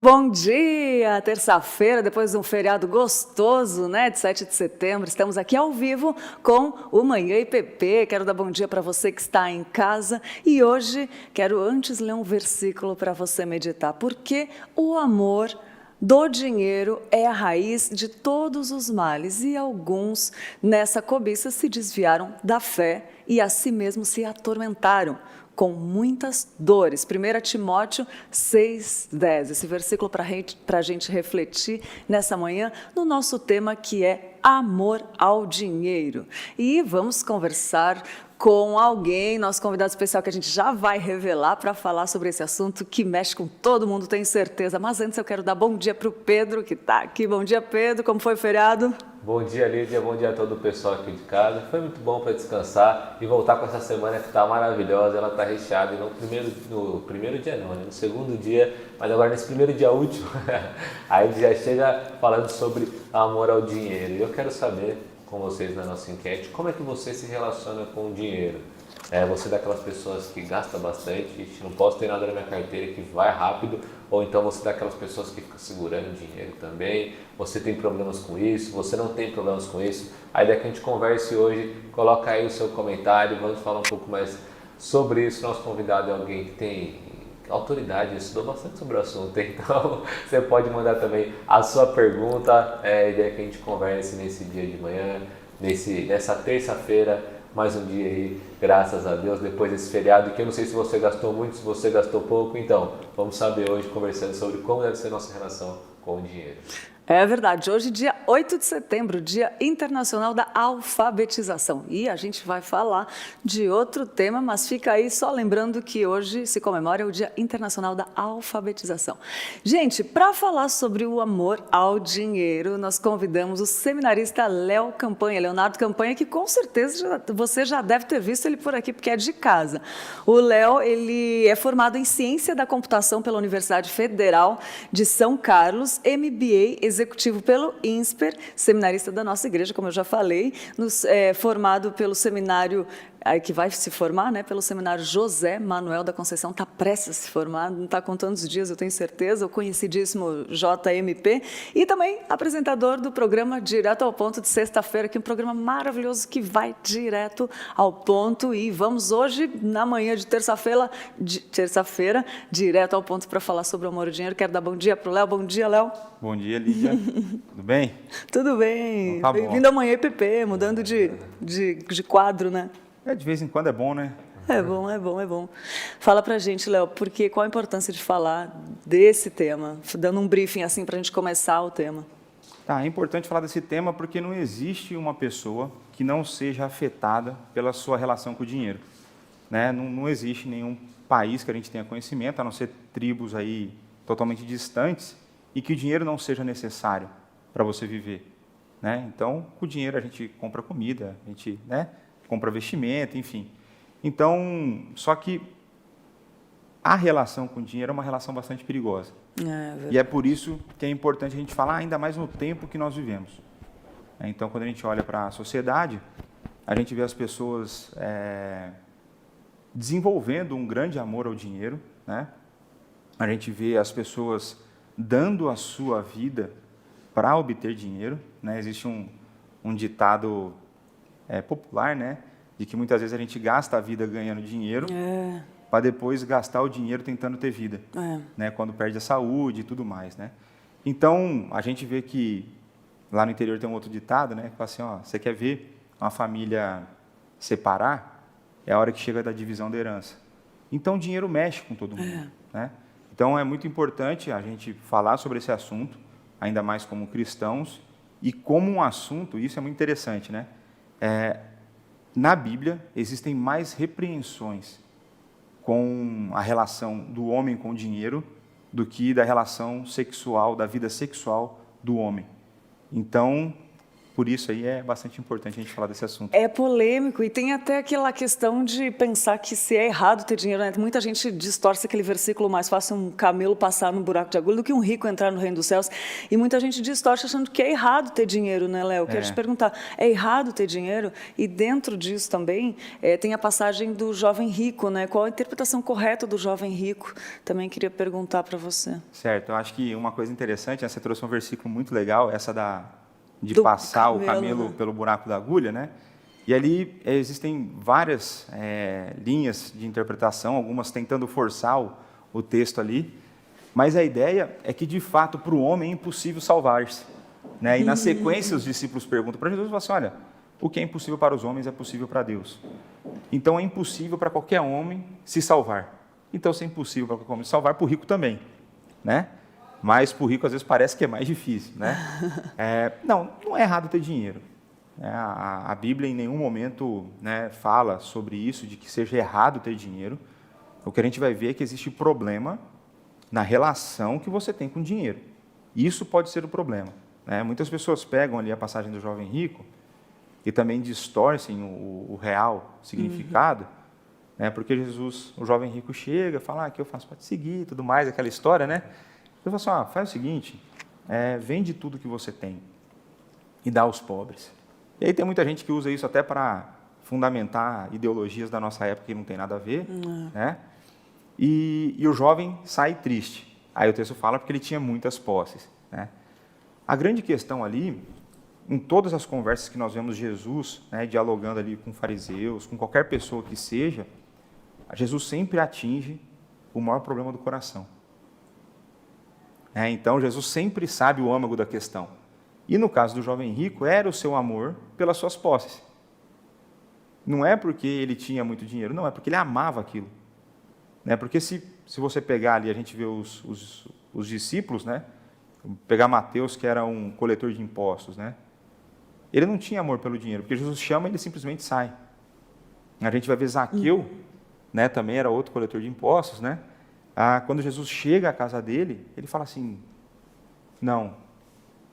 Bom dia! Terça-feira, depois de um feriado gostoso, né, de 7 de setembro, estamos aqui ao vivo com o Manhã IPP. Quero dar bom dia para você que está em casa e hoje quero antes ler um versículo para você meditar, porque o amor do dinheiro é a raiz de todos os males e alguns nessa cobiça se desviaram da fé e a si mesmos se atormentaram com muitas dores. 1 Timóteo 6,10. Esse versículo para a gente refletir nessa manhã no nosso tema que é amor ao dinheiro. E vamos conversar com alguém, nosso convidado especial que a gente já vai revelar para falar sobre esse assunto que mexe com todo mundo, tenho certeza. Mas antes eu quero dar bom dia para o Pedro, que está aqui. Bom dia, Pedro. Como foi o feriado? Bom dia, Lídia. Bom dia a todo o pessoal aqui de casa. Foi muito bom para descansar e voltar com essa semana que está maravilhosa. Ela está recheada e no primeiro dia não, né? No segundo dia, mas agora nesse primeiro dia último, aí já chega falando sobre amor ao dinheiro. E eu quero saber com vocês na nossa enquete, como é que você se relaciona com o dinheiro? Você é daquelas pessoas que gasta bastante, não posso ter nada na minha carteira que vai rápido, ou então você é daquelas pessoas que ficam segurando dinheiro também, você tem problemas com isso, você não tem problemas com isso, a ideia é que a gente converse hoje, coloca aí o seu comentário, vamos falar um pouco mais sobre isso. Nosso convidado é alguém que tem autoridade, estudou bastante sobre o assunto, então você pode mandar também a sua pergunta, a ideia é que a gente converse nesse dia de manhã, nessa terça-feira, mais um dia aí, graças a Deus, depois desse feriado, que eu não sei se você gastou muito, se você gastou pouco, então vamos saber hoje conversando sobre como deve ser a nossa relação com o dinheiro. É verdade, hoje dia 8 de setembro, Dia Internacional da Alfabetização. E a gente vai falar de outro tema, mas fica aí só lembrando que hoje se comemora o Dia Internacional da Alfabetização. Gente, para falar sobre o amor ao dinheiro, nós convidamos o seminarista Leonardo Campanha, que com certeza você já deve ter visto ele por aqui, porque é de casa. O Léo, ele é formado em Ciência da Computação pela Universidade Federal de São Carlos, MBA executivo pelo INSPER, seminarista da nossa igreja, como eu já falei, formado pelo seminário, que vai se formar, né, pelo seminário José Manuel da Conceição, está prestes a se formar, não está contando os dias, eu tenho certeza, o conhecidíssimo JMP, e também apresentador do programa Direto ao Ponto de sexta-feira, que é um programa maravilhoso que vai direto ao ponto, e vamos hoje, na manhã de terça-feira, direto ao ponto para falar sobre o amor e o dinheiro. Quero dar bom dia para o Léo. Bom dia, Léo. Bom dia, Lídia. Tudo bem? Tudo bem. Então, tá Bem-vindo ao Manhã IPP, mudando de quadro, né? De vez em quando é bom, né? É bom, é bom, é bom. Fala pra gente, Léo, qual a importância de falar desse tema? Dando um briefing assim pra gente começar o tema. É importante falar desse tema porque não existe uma pessoa que não seja afetada pela sua relação com o dinheiro. Né? Não existe nenhum país que a gente tenha conhecimento, a não ser tribos aí totalmente distantes, e que o dinheiro não seja necessário para você viver. Né? Então, com o dinheiro a gente compra comida, a gente, né, compra vestimento, enfim. Então, só que a relação com o dinheiro é uma relação bastante perigosa. E é por isso que é importante a gente falar ainda mais no tempo que nós vivemos. Então, quando a gente olha para a sociedade, a gente vê as pessoas desenvolvendo um grande amor ao dinheiro, né? A gente vê as pessoas dando a sua vida para obter dinheiro, né? Existe um ditado popular, né? De que muitas vezes a gente gasta a vida ganhando dinheiro para depois gastar o dinheiro tentando ter vida, né? Quando perde a saúde e tudo mais, né? Então, a gente vê que lá no interior tem um outro ditado, né? Que fala assim, ó, você quer ver uma família separar? É a hora que chega da divisão da herança. Então, o dinheiro mexe com todo mundo, né? Então, é muito importante a gente falar sobre esse assunto, ainda mais como cristãos, e como um assunto, isso é muito interessante, né? Na Bíblia, existem mais repreensões com a relação do homem com o dinheiro do que da relação sexual, da vida sexual do homem. Então, por isso aí é bastante importante a gente falar desse assunto. É polêmico e tem até aquela questão de pensar que se é errado ter dinheiro, né? Muita gente distorce aquele versículo: mais fácil um camelo passar no buraco de agulha do que um rico entrar no reino dos céus. E muita gente distorce achando que é errado ter dinheiro, né, Léo? Quero te perguntar, é errado ter dinheiro? E dentro disso também tem a passagem do jovem rico, né? Qual a interpretação correta do jovem rico? Também queria perguntar para você. Certo, eu acho que uma coisa interessante, né, você trouxe um versículo muito legal, essa de Do passar o camelo, camelo né? pelo buraco da agulha, né? E ali existem várias linhas de interpretação, algumas tentando forçar o texto ali, mas a ideia é que, de fato, para o homem é impossível salvar-se, né? E na sequência os discípulos perguntam para Jesus, falam assim: olha, o que é impossível para os homens é possível para Deus. Então é impossível para qualquer homem se salvar. Então, se é impossível para qualquer homem se salvar, para o rico também, né? Mas para o rico às vezes parece que é mais difícil, né? Não é errado ter dinheiro. A Bíblia em nenhum momento, né, fala sobre isso, de que seja errado ter dinheiro. O que a gente vai ver é que existe problema na relação que você tem com o dinheiro. Isso pode ser o problema, né? Muitas pessoas pegam ali a passagem do jovem rico e também distorcem o real significado, né? Porque Jesus, o jovem rico chega, fala: que eu faço para te seguir e tudo mais, aquela história, né? Eu falo assim: faz o seguinte, vende tudo que você tem e dá aos pobres. E aí tem muita gente que usa isso até para fundamentar ideologias da nossa época que não tem nada a ver, né? E o jovem sai triste. Aí o texto fala porque ele tinha muitas posses, né? A grande questão ali, em todas as conversas que nós vemos Jesus, né, dialogando ali com fariseus, com qualquer pessoa que seja, Jesus sempre atinge o maior problema do coração. Então, Jesus sempre sabe o âmago da questão. E no caso do jovem rico, era o seu amor pelas suas posses. Não é porque ele tinha muito dinheiro, não, é porque ele amava aquilo. Porque se você pegar ali, a gente vê os discípulos, né? Pegar Mateus, que era um coletor de impostos, né? Ele não tinha amor pelo dinheiro, porque Jesus chama e ele simplesmente sai. A gente vai ver Zaqueu, né? Também era outro coletor de impostos, né? Quando Jesus chega à casa dele, ele fala assim: não,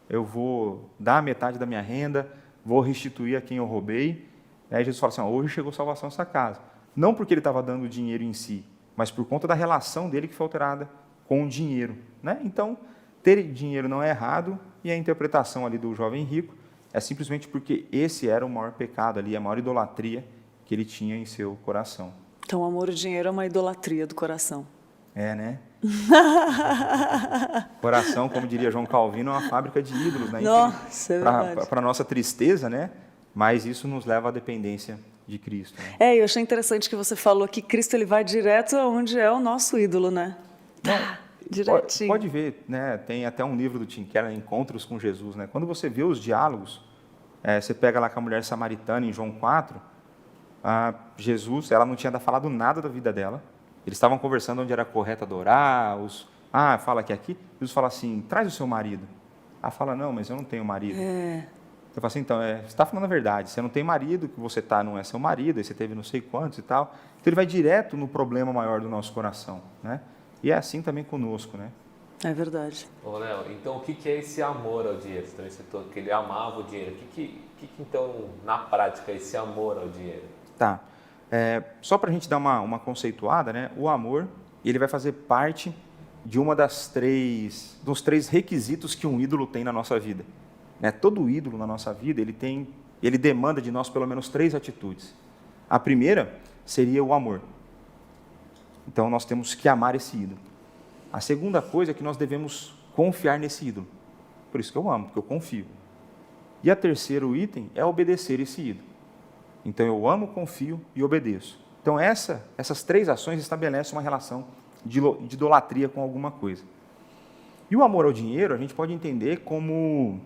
eu vou dar metade da minha renda, vou restituir a quem eu roubei. Aí Jesus fala assim: hoje chegou salvação nessa casa. Não porque ele estava dando o dinheiro em si, mas por conta da relação dele que foi alterada com o dinheiro, né? Então, ter dinheiro não é errado, e a interpretação ali do jovem rico é simplesmente porque esse era o maior pecado ali, a maior idolatria que ele tinha em seu coração. Então, o amor e o dinheiro é uma idolatria do coração. Né? Coração, como diria João Calvino, é uma fábrica de ídolos, né? Nossa, é verdade. Para nossa tristeza, né? Mas isso nos leva à dependência de Cristo. Né? Eu achei interessante que você falou que Cristo ele vai direto aonde é o nosso ídolo, né? Direitinho. Pode ver, né? Tem até um livro do Tim Keller, Encontros com Jesus, né? Quando você vê os diálogos, você pega lá com a mulher samaritana em João 4, Jesus, ela não tinha falado nada da vida dela. Eles estavam conversando onde era correto adorar, fala que aqui. Jesus fala assim: traz o seu marido. Fala: não, mas eu não tenho marido. Eu falo assim: então, você está falando a verdade, você não tem marido, que você está não é seu marido, aí você teve não sei quantos e tal. Então ele vai direto no problema maior do nosso coração, né? E é assim também conosco, né? É verdade. Ô, Léo, então o que é esse amor ao dinheiro? Você também citou que ele amava o dinheiro. O que então, na prática, é esse amor ao dinheiro? Tá. Só para a gente dar uma conceituada, né? O amor, ele vai fazer parte de dos três requisitos que um ídolo tem na nossa vida. Né? Todo ídolo na nossa vida, ele demanda de nós pelo menos 3 atitudes. A primeira seria o amor. Então, nós temos que amar esse ídolo. A segunda coisa é que nós devemos confiar nesse ídolo. Por isso que eu amo, porque eu confio. E a terceiro item é obedecer esse ídolo. Então, eu amo, confio e obedeço. Então, essas 3 ações estabelecem uma relação de idolatria com alguma coisa. E o amor ao dinheiro, a gente pode entender como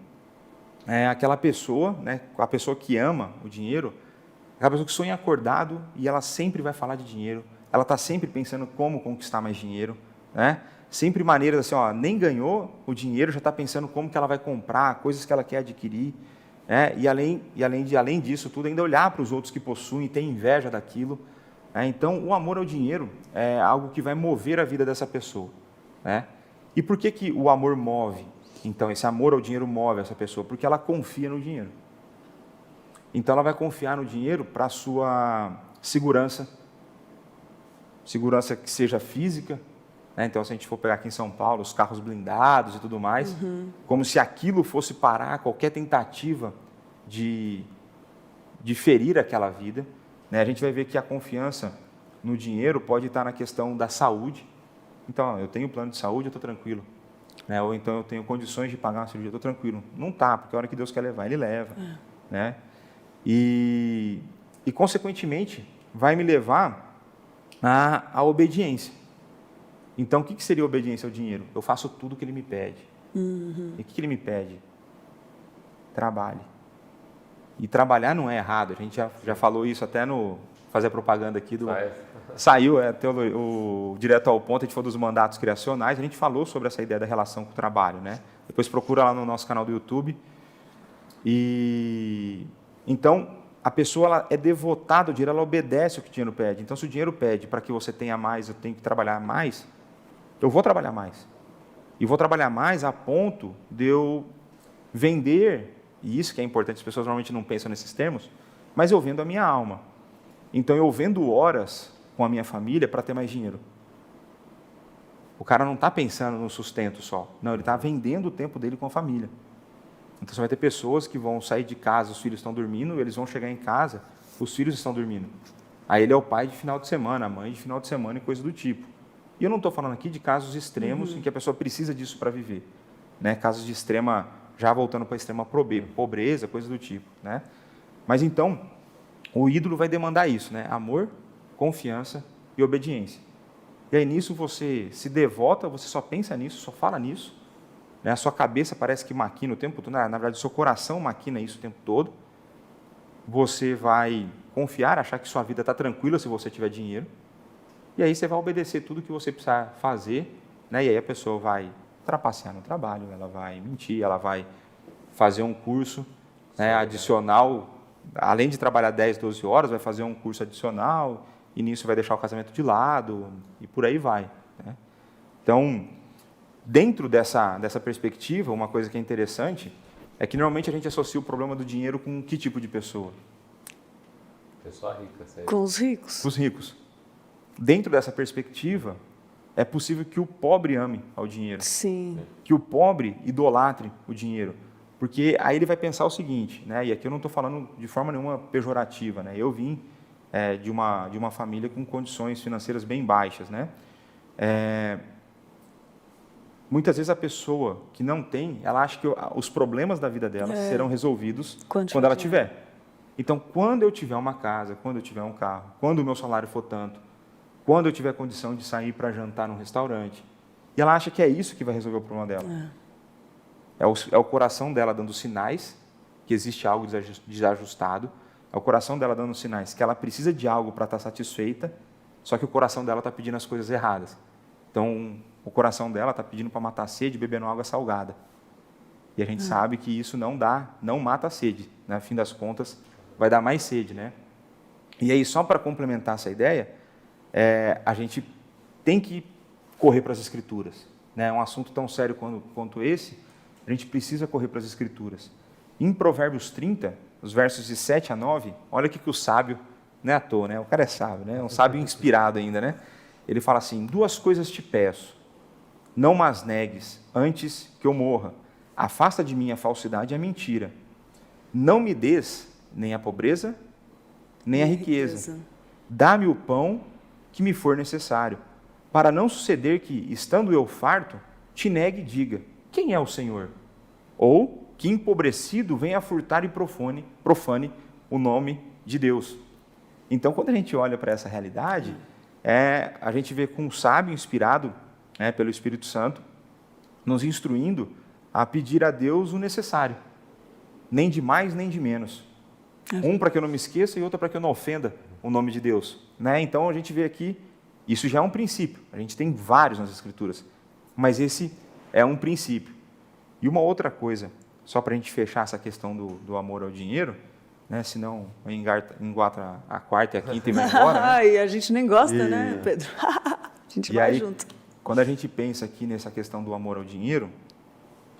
aquela pessoa, né, a pessoa que ama o dinheiro, aquela pessoa que sonha acordado e ela sempre vai falar de dinheiro, ela está sempre pensando como conquistar mais dinheiro, né? Sempre maneiras assim, nem ganhou o dinheiro, já está pensando como que ela vai comprar, coisas que ela quer adquirir. E além disso tudo, ainda olhar para os outros que possuem e ter inveja daquilo. Então, o amor ao dinheiro é algo que vai mover a vida dessa pessoa. E por que o amor move? Então, esse amor ao dinheiro move essa pessoa? Porque ela confia no dinheiro. Então, ela vai confiar no dinheiro para a sua segurança que seja física, né? Então, se a gente for pegar aqui em São Paulo, os carros blindados e tudo mais, como se aquilo fosse parar qualquer tentativa de ferir aquela vida, né? A gente vai ver que a confiança no dinheiro pode estar na questão da saúde. Então, eu tenho plano de saúde, eu estou tranquilo. Né? Ou então, eu tenho condições de pagar uma cirurgia, eu estou tranquilo. Não está, porque a hora que Deus quer levar, Ele leva. Né? E, consequentemente, vai me levar à obediência. Então, o que seria obediência ao dinheiro? Eu faço tudo o que Ele me pede. E o que Ele me pede? Trabalhe. E trabalhar não é errado. A gente já falou isso até no fazer propaganda aqui do... Saiu o Direto ao Ponto, a gente falou dos mandatos criacionais, a gente falou sobre essa ideia da relação com o trabalho, né? Depois procura lá no nosso canal do YouTube. E então, a pessoa ela é devotada ao dinheiro, ela obedece o que o dinheiro pede. Então, se o dinheiro pede para que você tenha mais, eu tenho que trabalhar mais, eu vou trabalhar mais. E vou trabalhar mais a ponto de eu vender, e isso que é importante, as pessoas normalmente não pensam nesses termos, mas eu vendo a minha alma. Então, eu vendo horas com a minha família para ter mais dinheiro. O cara não está pensando no sustento só. Não, ele está vendendo o tempo dele com a família. Então, você vai ter pessoas que vão sair de casa, os filhos estão dormindo, eles vão chegar em casa, os filhos estão dormindo. Aí ele é o pai de final de semana, a mãe de final de semana e coisa do tipo. E eu não estou falando aqui de casos extremos em que a pessoa precisa disso para viver. Né? Casos de extrema, já voltando para a extrema pobreza, coisa do tipo. Né? Mas então, o ídolo vai demandar isso, né? Amor, confiança e obediência. E aí nisso você se devota, você só pensa nisso, só fala nisso. Né? A sua cabeça parece que maquina o tempo todo, na verdade o seu coração maquina isso o tempo todo. Você vai confiar, achar que sua vida está tranquila se você tiver dinheiro. E aí você vai obedecer tudo que você precisar fazer, né? E aí a pessoa vai trapacear no trabalho, ela vai mentir, ela vai fazer um curso, né, adicional, além de trabalhar 10, 12 horas, vai fazer um curso adicional, e nisso vai deixar o casamento de lado, e por aí vai. Né? Então, dentro dessa perspectiva, uma coisa que é interessante é que normalmente a gente associa o problema do dinheiro com que tipo de pessoa? Pessoa rica. Sério. Com os ricos. Com os ricos. Dentro dessa perspectiva, é possível que o pobre ame ao dinheiro. Sim. Que o pobre idolatre o dinheiro. Porque aí ele vai pensar o seguinte, né? E aqui eu não estou falando de forma nenhuma pejorativa, né? Eu vim de uma família com condições financeiras bem baixas, né? Muitas vezes a pessoa que não tem, ela acha que os problemas da vida dela serão resolvidos quando ela tiver. Então, quando eu tiver uma casa, quando eu tiver um carro, quando o meu salário for tanto, quando eu tiver condição de sair para jantar num restaurante, e ela acha que é isso que vai resolver o problema dela. É o coração dela dando sinais que existe algo desajustado, é o coração dela dando sinais que ela precisa de algo para estar satisfeita, só que o coração dela está pedindo as coisas erradas. Então, o coração dela está pedindo para matar a sede bebendo água salgada. E a gente sabe que isso não mata a sede. No fim das contas, vai dar mais sede, né? E aí, só para complementar essa ideia, a gente tem que correr para as Escrituras. Né? Um assunto tão sério quanto esse, a gente precisa correr para as Escrituras. Em Provérbios 30, os versos de 7 a 9, olha o que o sábio, não é à toa, né? O cara é sábio, né? Um sábio inspirado ainda, né? Ele fala assim: 2 coisas te peço, não mas negues, antes que eu morra. Afasta de mim a falsidade e a mentira. Não me des nem a pobreza, nem a riqueza. Dá-me o pão que me for necessário, para não suceder que, estando eu farto, te negue e diga: quem é o Senhor? Ou que empobrecido venha a furtar e profane o nome de Deus. Então, quando a gente olha para essa realidade, a gente vê com um sábio inspirado pelo Espírito Santo, nos instruindo a pedir a Deus o necessário, nem de mais nem de menos. Um para que eu não me esqueça e outro para que eu não ofenda o nome de Deus. Né? Então, a gente vê aqui, isso já é um princípio, a gente tem vários nas Escrituras, mas esse é um princípio. E uma outra coisa, só para a gente fechar essa questão do amor ao dinheiro, né? Senão enguata a quarta e a quinta e vai embora. Né? E a gente nem gosta, né, Pedro? A gente vai aí, junto. Quando a gente pensa aqui nessa questão do amor ao dinheiro,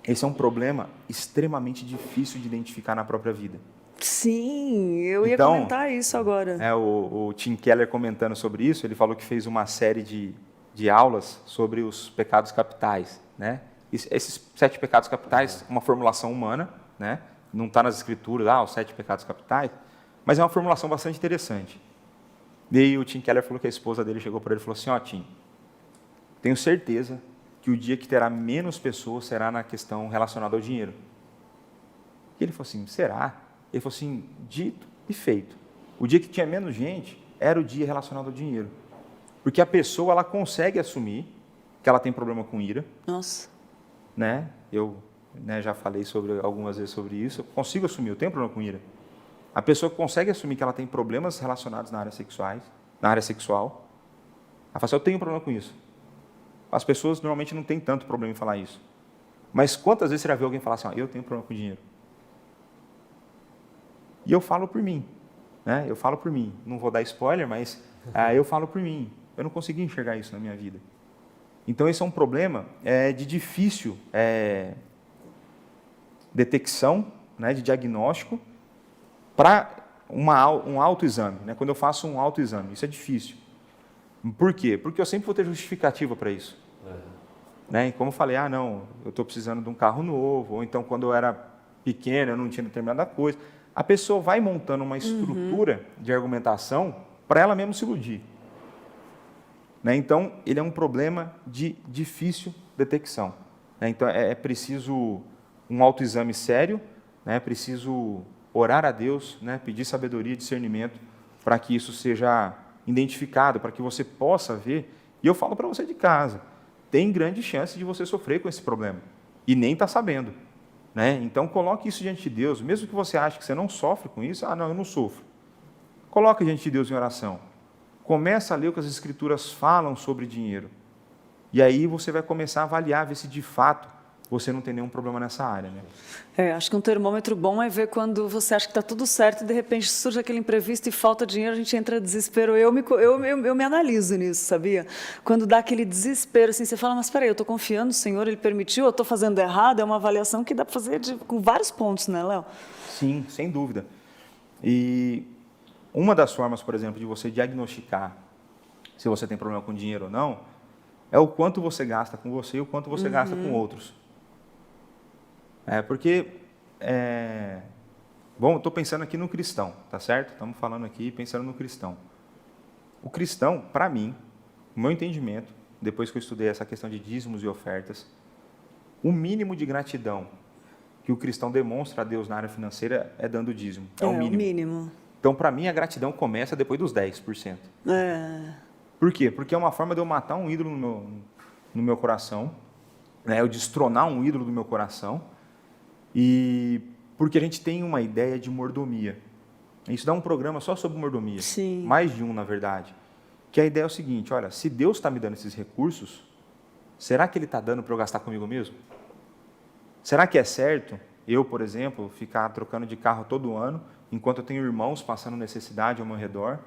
esse é um problema extremamente difícil de identificar na própria vida. Sim, eu ia Então, comentar isso agora. O Tim Keller comentando sobre isso, ele falou que fez uma série de aulas sobre os pecados capitais, né? Esses 7 pecados capitais, uma formulação humana, né? Não está nas escrituras, os 7 pecados capitais, mas é uma formulação bastante interessante. E aí o Tim Keller falou que a esposa dele chegou para ele e falou assim, Tim, tenho certeza que o dia que terá menos pessoas será na questão relacionada ao dinheiro. E ele falou assim, será? Ele falou assim, dito e feito. O dia que tinha menos gente era o dia relacionado ao dinheiro. Porque a pessoa, ela consegue assumir que ela tem problema com ira. Nossa. Né? Eu já falei algumas vezes sobre isso. Eu consigo assumir, eu tenho problema com ira. A pessoa consegue assumir que ela tem problemas relacionados na área sexual. Ela fala assim, eu tenho um problema com isso. As pessoas normalmente não têm tanto problema em falar isso. Mas quantas vezes você já viu alguém falar assim, eu tenho problema com dinheiro? E eu falo por mim. Né? Eu falo por mim. Não vou dar spoiler, mas eu falo por mim. Eu não consegui enxergar isso na minha vida. Então, esse é um problema de difícil detecção, né, de diagnóstico, para um autoexame. Né? Quando eu faço um autoexame, isso é difícil. Por quê? Porque eu sempre vou ter justificativa para isso. Né? E como eu falei, não, eu estou precisando de um carro novo, ou então quando eu era pequeno eu não tinha determinada coisa. A pessoa vai montando uma estrutura de argumentação para ela mesma se iludir. Né? Então, ele é um problema de difícil detecção. Né? Então, é preciso um autoexame sério, né? É preciso orar a Deus, né? Pedir sabedoria e discernimento para que isso seja identificado, para que você possa ver. E eu falo para você de casa, tem grande chance de você sofrer com esse problema e nem está sabendo. Né? Então, coloque isso diante de Deus, mesmo que você ache que você não sofre com isso, não, eu não sofro. Coloque diante de Deus em oração. Começa a ler o que as Escrituras falam sobre dinheiro. E aí você vai começar a avaliar, ver se de fato você não tem nenhum problema nessa área. Né? Acho que um termômetro bom é ver quando você acha que está tudo certo e de repente surge aquele imprevisto e falta dinheiro, a gente entra em desespero. Eu me analiso nisso, sabia? Quando dá aquele desespero, assim, você fala, mas espera aí, eu estou confiando no Senhor, Ele permitiu, eu estou fazendo errado, é uma avaliação que dá para fazer com vários pontos, né, Léo? Sim, sem dúvida. E uma das formas, por exemplo, de você diagnosticar se você tem problema com dinheiro ou não, é o quanto você gasta com você e o quanto você gasta com outros. Bom, estou pensando aqui no cristão, tá certo? Estamos falando aqui pensando no cristão. O cristão, para mim, no meu entendimento, depois que eu estudei essa questão de dízimos e ofertas, o mínimo de gratidão que o cristão demonstra a Deus na área financeira é dando dízimo. É o mínimo. Então, para mim, a gratidão começa depois dos 10%. Por quê? Porque é uma forma de eu matar um ídolo no meu coração, né? Eu destronar um ídolo do meu coração, e porque a gente tem uma ideia de mordomia. Isso dá um programa só sobre mordomia. Sim. Mais de um, na verdade. Que a ideia é o seguinte, olha, se Deus está me dando esses recursos, será que Ele está dando para eu gastar comigo mesmo? Será que é certo eu, por exemplo, ficar trocando de carro todo ano, enquanto eu tenho irmãos passando necessidade ao meu redor?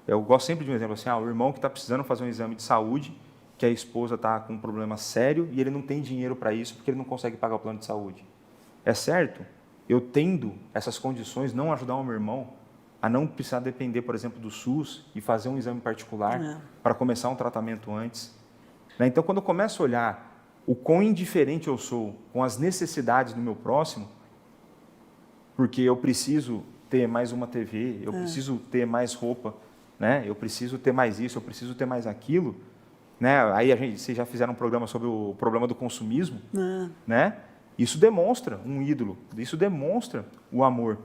Eu gosto sempre de um exemplo assim, o irmão que está precisando fazer um exame de saúde, que a esposa está com um problema sério e ele não tem dinheiro para isso porque ele não consegue pagar o plano de saúde. É certo? Eu tendo essas condições, não ajudar o meu irmão a não precisar depender, por exemplo, do SUS e fazer um exame particular para começar um tratamento antes. Né? Então, quando eu começo a olhar o quão indiferente eu sou com as necessidades do meu próximo, porque eu preciso ter mais uma TV, eu preciso ter mais roupa, né? Eu preciso ter mais isso, eu preciso ter mais aquilo, né? Aí vocês já fizeram um programa sobre o problema do consumismo, né? Isso demonstra um ídolo, isso demonstra o amor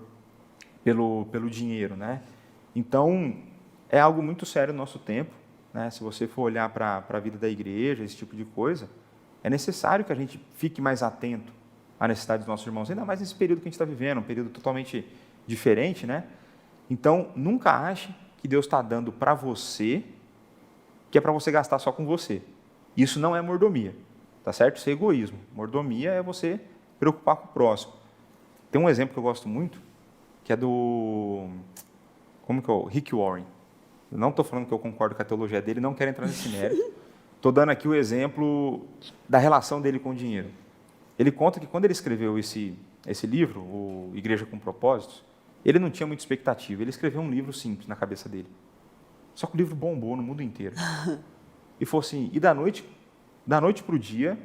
pelo dinheiro, né? Então, é algo muito sério no nosso tempo, né? Se você for olhar para a vida da igreja, esse tipo de coisa, é necessário que a gente fique mais atento à necessidade dos nossos irmãos, ainda mais nesse período que a gente está vivendo, um período totalmente diferente, né? Então, nunca ache que Deus está dando para você, que é para você gastar só com você. Isso não é mordomia, tá certo? Isso é egoísmo. Mordomia é você preocupar com o próximo. Tem um exemplo que eu gosto muito, que é do Rick Warren. Eu não estou falando que eu concordo com a teologia dele, não quero entrar nesse mérito. Estou dando aqui o exemplo da relação dele com o dinheiro. Ele conta que quando ele escreveu esse livro, o Igreja com Propósitos, Ele não tinha muita expectativa, ele escreveu um livro simples na cabeça dele. Só que o livro bombou no mundo inteiro. E foi assim, e da noite para o dia,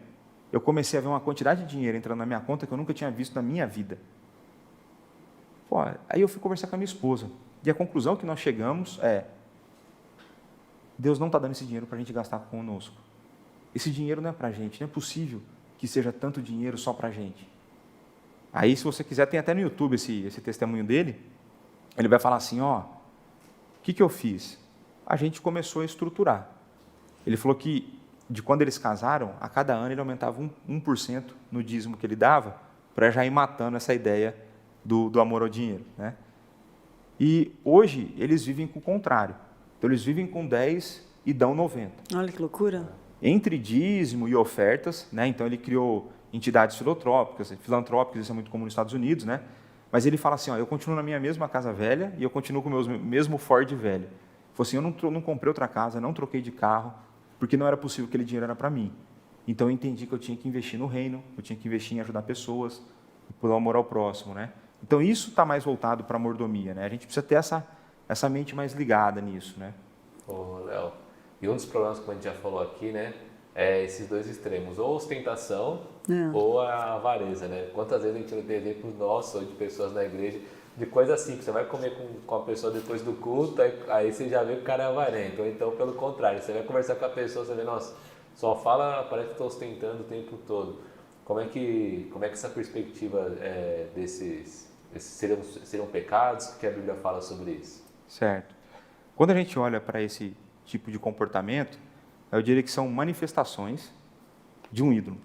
eu comecei a ver uma quantidade de dinheiro entrando na minha conta que eu nunca tinha visto na minha vida. Pô, aí eu fui conversar com a minha esposa. E a conclusão que nós chegamos é: Deus não está dando esse dinheiro para a gente gastar conosco. Esse dinheiro não é para a gente, não é possível que seja tanto dinheiro só para a gente. Aí, se você quiser, tem até no YouTube esse testemunho dele. Ele vai falar assim, ó, o que eu fiz? A gente começou a estruturar. Ele falou que, de quando eles casaram, a cada ano ele aumentava 1% no dízimo que ele dava, para já ir matando essa ideia do amor ao dinheiro, né? E hoje eles vivem com o contrário. Então eles vivem com 10 e dão 90. Olha que loucura. Entre dízimo e ofertas, né? Então ele criou entidades filantrópicas, isso é muito comum nos Estados Unidos, né? Mas ele fala assim, ó, eu continuo na minha mesma casa velha e eu continuo com o meu mesmo Ford velho. Ele falou assim, eu não comprei outra casa, não troquei de carro, porque não era possível que aquele dinheiro era para mim. Então eu entendi que eu tinha que investir no reino, eu tinha que investir em ajudar pessoas, por amor ao próximo, né? Então isso está mais voltado para a mordomia, né? A gente precisa ter essa mente mais ligada nisso, né? Ô, Léo, e um dos problemas, como a gente já falou aqui, né, é esses dois extremos, ou ostentação ou a avareza, né? Quantas vezes a gente tem exemplos nossos ou de pessoas na igreja de coisa assim, que você vai comer com a pessoa depois do culto, aí você já vê que o cara é avarento, ou então pelo contrário, você vai conversar com a pessoa, você vê, nossa, só fala, parece que estou ostentando o tempo todo. Como é que essa perspectiva desses seriam pecados? O que a Bíblia fala sobre isso? Certo. Quando a gente olha para esse tipo de comportamento, eu diria que são manifestações de um ídolo,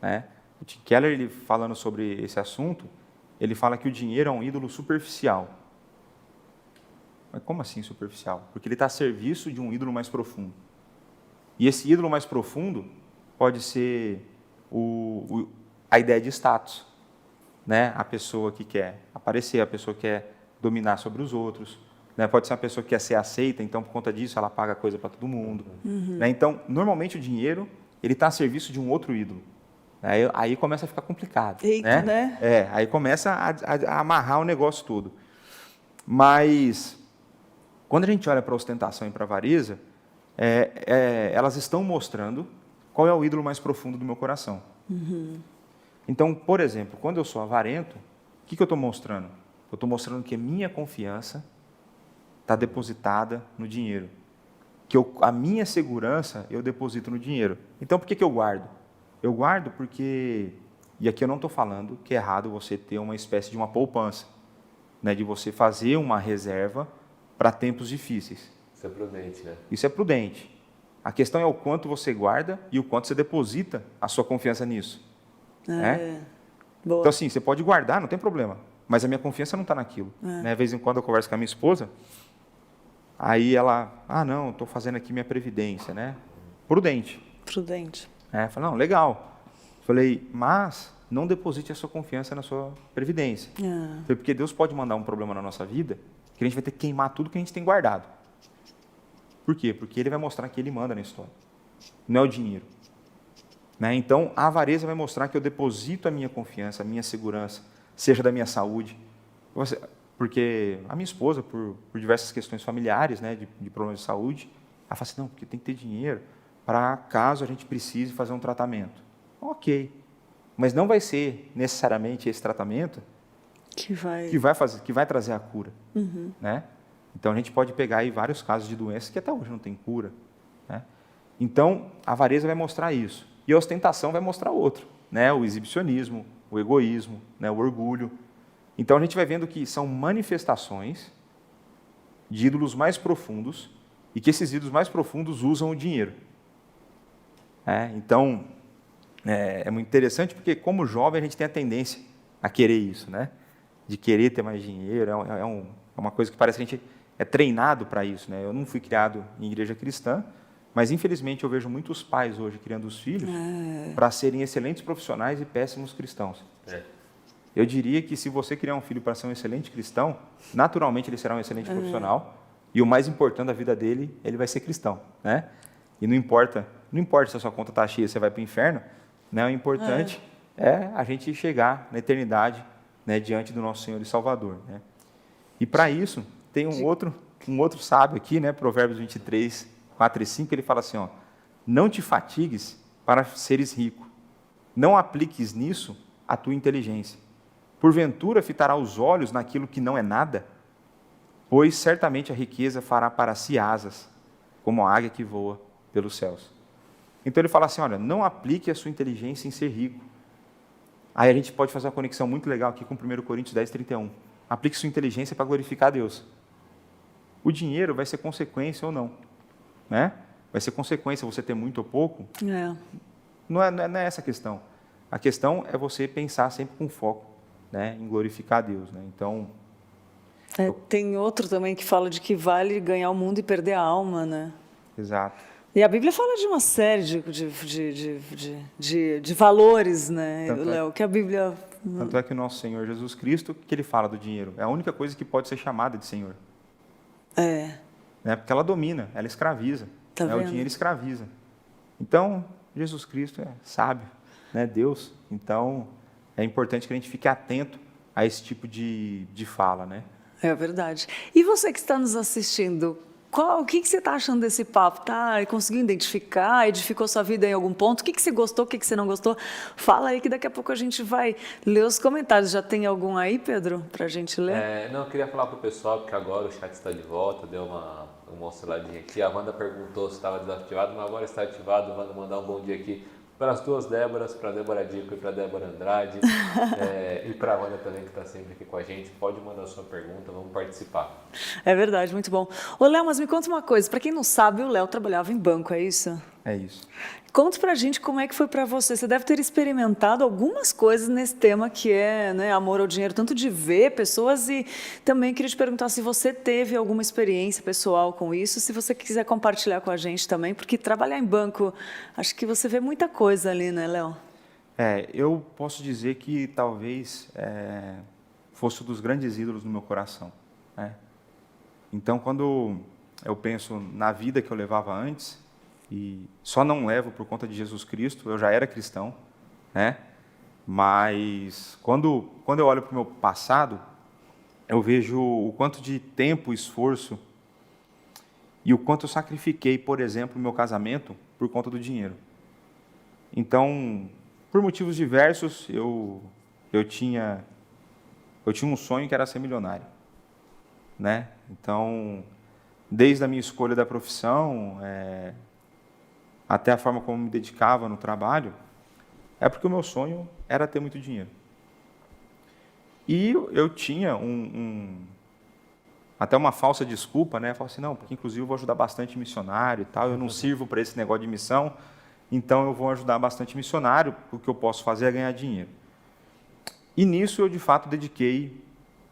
né? O Tim Keller, ele falando sobre esse assunto, ele fala que o dinheiro é um ídolo superficial. Mas como assim superficial? Porque ele está a serviço de um ídolo mais profundo. E esse ídolo mais profundo pode ser a ideia de status, né? A pessoa que quer aparecer, a pessoa que quer dominar sobre os outros, né? Pode ser uma pessoa que quer ser aceita, então por conta disso ela paga coisa para todo mundo. Né? Então, normalmente o dinheiro ele está a serviço de um outro ídolo. Aí começa a ficar complicado. Eita, né? Aí começa a amarrar o negócio todo. Mas, quando a gente olha para a ostentação e para a avareza, elas estão mostrando qual é o ídolo mais profundo do meu coração. Então, por exemplo, quando eu sou avarento, o que eu estou mostrando? Eu estou mostrando que a minha confiança está depositada no dinheiro. Que a minha segurança eu deposito no dinheiro. Então, por que eu guardo? Eu guardo porque, e aqui eu não estou falando que é errado você ter uma espécie de uma poupança, né, de você fazer uma reserva para tempos difíceis. Isso é prudente, né? Isso é prudente. A questão é o quanto você guarda e o quanto você deposita a sua confiança nisso. Né? Boa. Então, assim, você pode guardar, não tem problema, mas a minha confiança não está naquilo. Né? De vez em quando eu converso com a minha esposa, aí ela, não, estou fazendo aqui minha previdência, né? Prudente. Falei, não, legal. Falei, mas não deposite a sua confiança na sua previdência. Falei, porque Deus pode mandar um problema na nossa vida que a gente vai ter que queimar tudo que a gente tem guardado. Por quê? Porque Ele vai mostrar que Ele manda na história. Não é o dinheiro. Né? Então, a avareza vai mostrar que eu deposito a minha confiança, a minha segurança, seja da minha saúde. Porque a minha esposa, por diversas questões familiares, né, de problemas de saúde, ela fala assim, não, porque tem que ter dinheiro para caso a gente precise fazer um tratamento. Ok, mas não vai ser necessariamente esse tratamento que vai trazer a cura. Né? Então, a gente pode pegar aí vários casos de doenças que até hoje não tem cura. Né? Então, a avareza vai mostrar isso. E a ostentação vai mostrar outro. Né? O exibicionismo, o egoísmo, né? O orgulho. Então, a gente vai vendo que são manifestações de ídolos mais profundos e que esses ídolos mais profundos usam o dinheiro. Então, é muito interessante porque, como jovem, a gente tem a tendência a querer isso, né? De querer ter mais dinheiro. É uma coisa que parece que a gente é treinado para isso. Né? Eu não fui criado em igreja cristã, mas, infelizmente, eu vejo muitos pais hoje criando os filhos para serem excelentes profissionais e péssimos cristãos. Eu diria que se você criar um filho para ser um excelente cristão, naturalmente ele será um excelente profissional e o mais importante da vida dele, ele vai ser cristão. Né? E não importa se a sua conta está cheia, você vai para o inferno, né? O importante é a gente chegar na eternidade, né, diante do nosso Senhor e Salvador. Né? E para isso, tem um outro sábio aqui, né? Provérbios 23, 4 e 5, ele fala assim, ó, não te fatigues para seres rico, não apliques nisso a tua inteligência. Porventura fitará os olhos naquilo que não é nada, pois certamente a riqueza fará para si asas, como a águia que voa pelos céus. Então ele fala assim, olha, não aplique a sua inteligência em ser rico. Aí a gente pode fazer uma conexão muito legal aqui com 1 Coríntios 10, 31. Aplique sua inteligência para glorificar a Deus. O dinheiro vai ser consequência ou não, né? Vai ser consequência você ter muito ou pouco. Não é essa a questão. A questão é você pensar sempre com foco, né, em glorificar a Deus, né? Então, tem outro também que fala de que vale ganhar o mundo e perder a alma, né? exato. E a Bíblia fala de uma série de valores, né, Léo, que a Bíblia... Tanto é que o nosso Senhor Jesus Cristo, que ele fala do dinheiro, é a única coisa que pode ser chamada de Senhor. Né? Porque ela domina, ela escraviza. Tá né? O dinheiro escraviza. Então, Jesus Cristo é sábio, né? Deus. Então, é importante que a gente fique atento a esse tipo de fala, né? É verdade. E você que está nos assistindo, o que você está achando desse papo? Conseguiu identificar? Edificou sua vida em algum ponto? O que você gostou? O que você não gostou? Fala aí que daqui a pouco a gente vai ler os comentários. Já tem algum aí, Pedro, para a gente ler? Eu queria falar para o pessoal, porque agora o chat está de volta, deu uma osciladinha aqui. A Wanda perguntou se estava desativado, mas agora está ativado. Wanda, mandar um bom dia aqui para as duas Déboras, para a Débora Dico e para a Débora Andrade, e para a Wanda também, que está sempre aqui com a gente. Pode mandar a sua pergunta, vamos participar. É verdade, muito bom. Ô, Léo, mas me conta uma coisa, para quem não sabe, o Léo trabalhava em banco, é isso? É isso. Conta pra gente como é que foi para você. Você deve ter experimentado algumas coisas nesse tema que é, né, amor ao dinheiro, tanto de ver pessoas, e também queria te perguntar se você teve alguma experiência pessoal com isso, se você quiser compartilhar com a gente também, porque trabalhar em banco, acho que você vê muita coisa ali, né, Léo? Eu posso dizer que talvez fosse um dos grandes ídolos no meu coração, né? Então, quando eu penso na vida que eu levava antes, e só não levo por conta de Jesus Cristo, eu já era cristão, né? Mas quando eu olho para o meu passado, eu vejo o quanto de tempo, esforço e o quanto eu sacrifiquei, por exemplo, no meu casamento por conta do dinheiro. Então, por motivos diversos, eu tinha um sonho que era ser milionário, né? Então, desde a minha escolha da profissão, até a forma como me dedicava no trabalho, é porque o meu sonho era ter muito dinheiro. E eu tinha até uma falsa desculpa, né? Eu falava assim, não, porque inclusive eu vou ajudar bastante missionário e tal, eu não sirvo para esse negócio de missão, então eu vou ajudar bastante missionário, o que eu posso fazer é ganhar dinheiro. E nisso eu, de fato, dediquei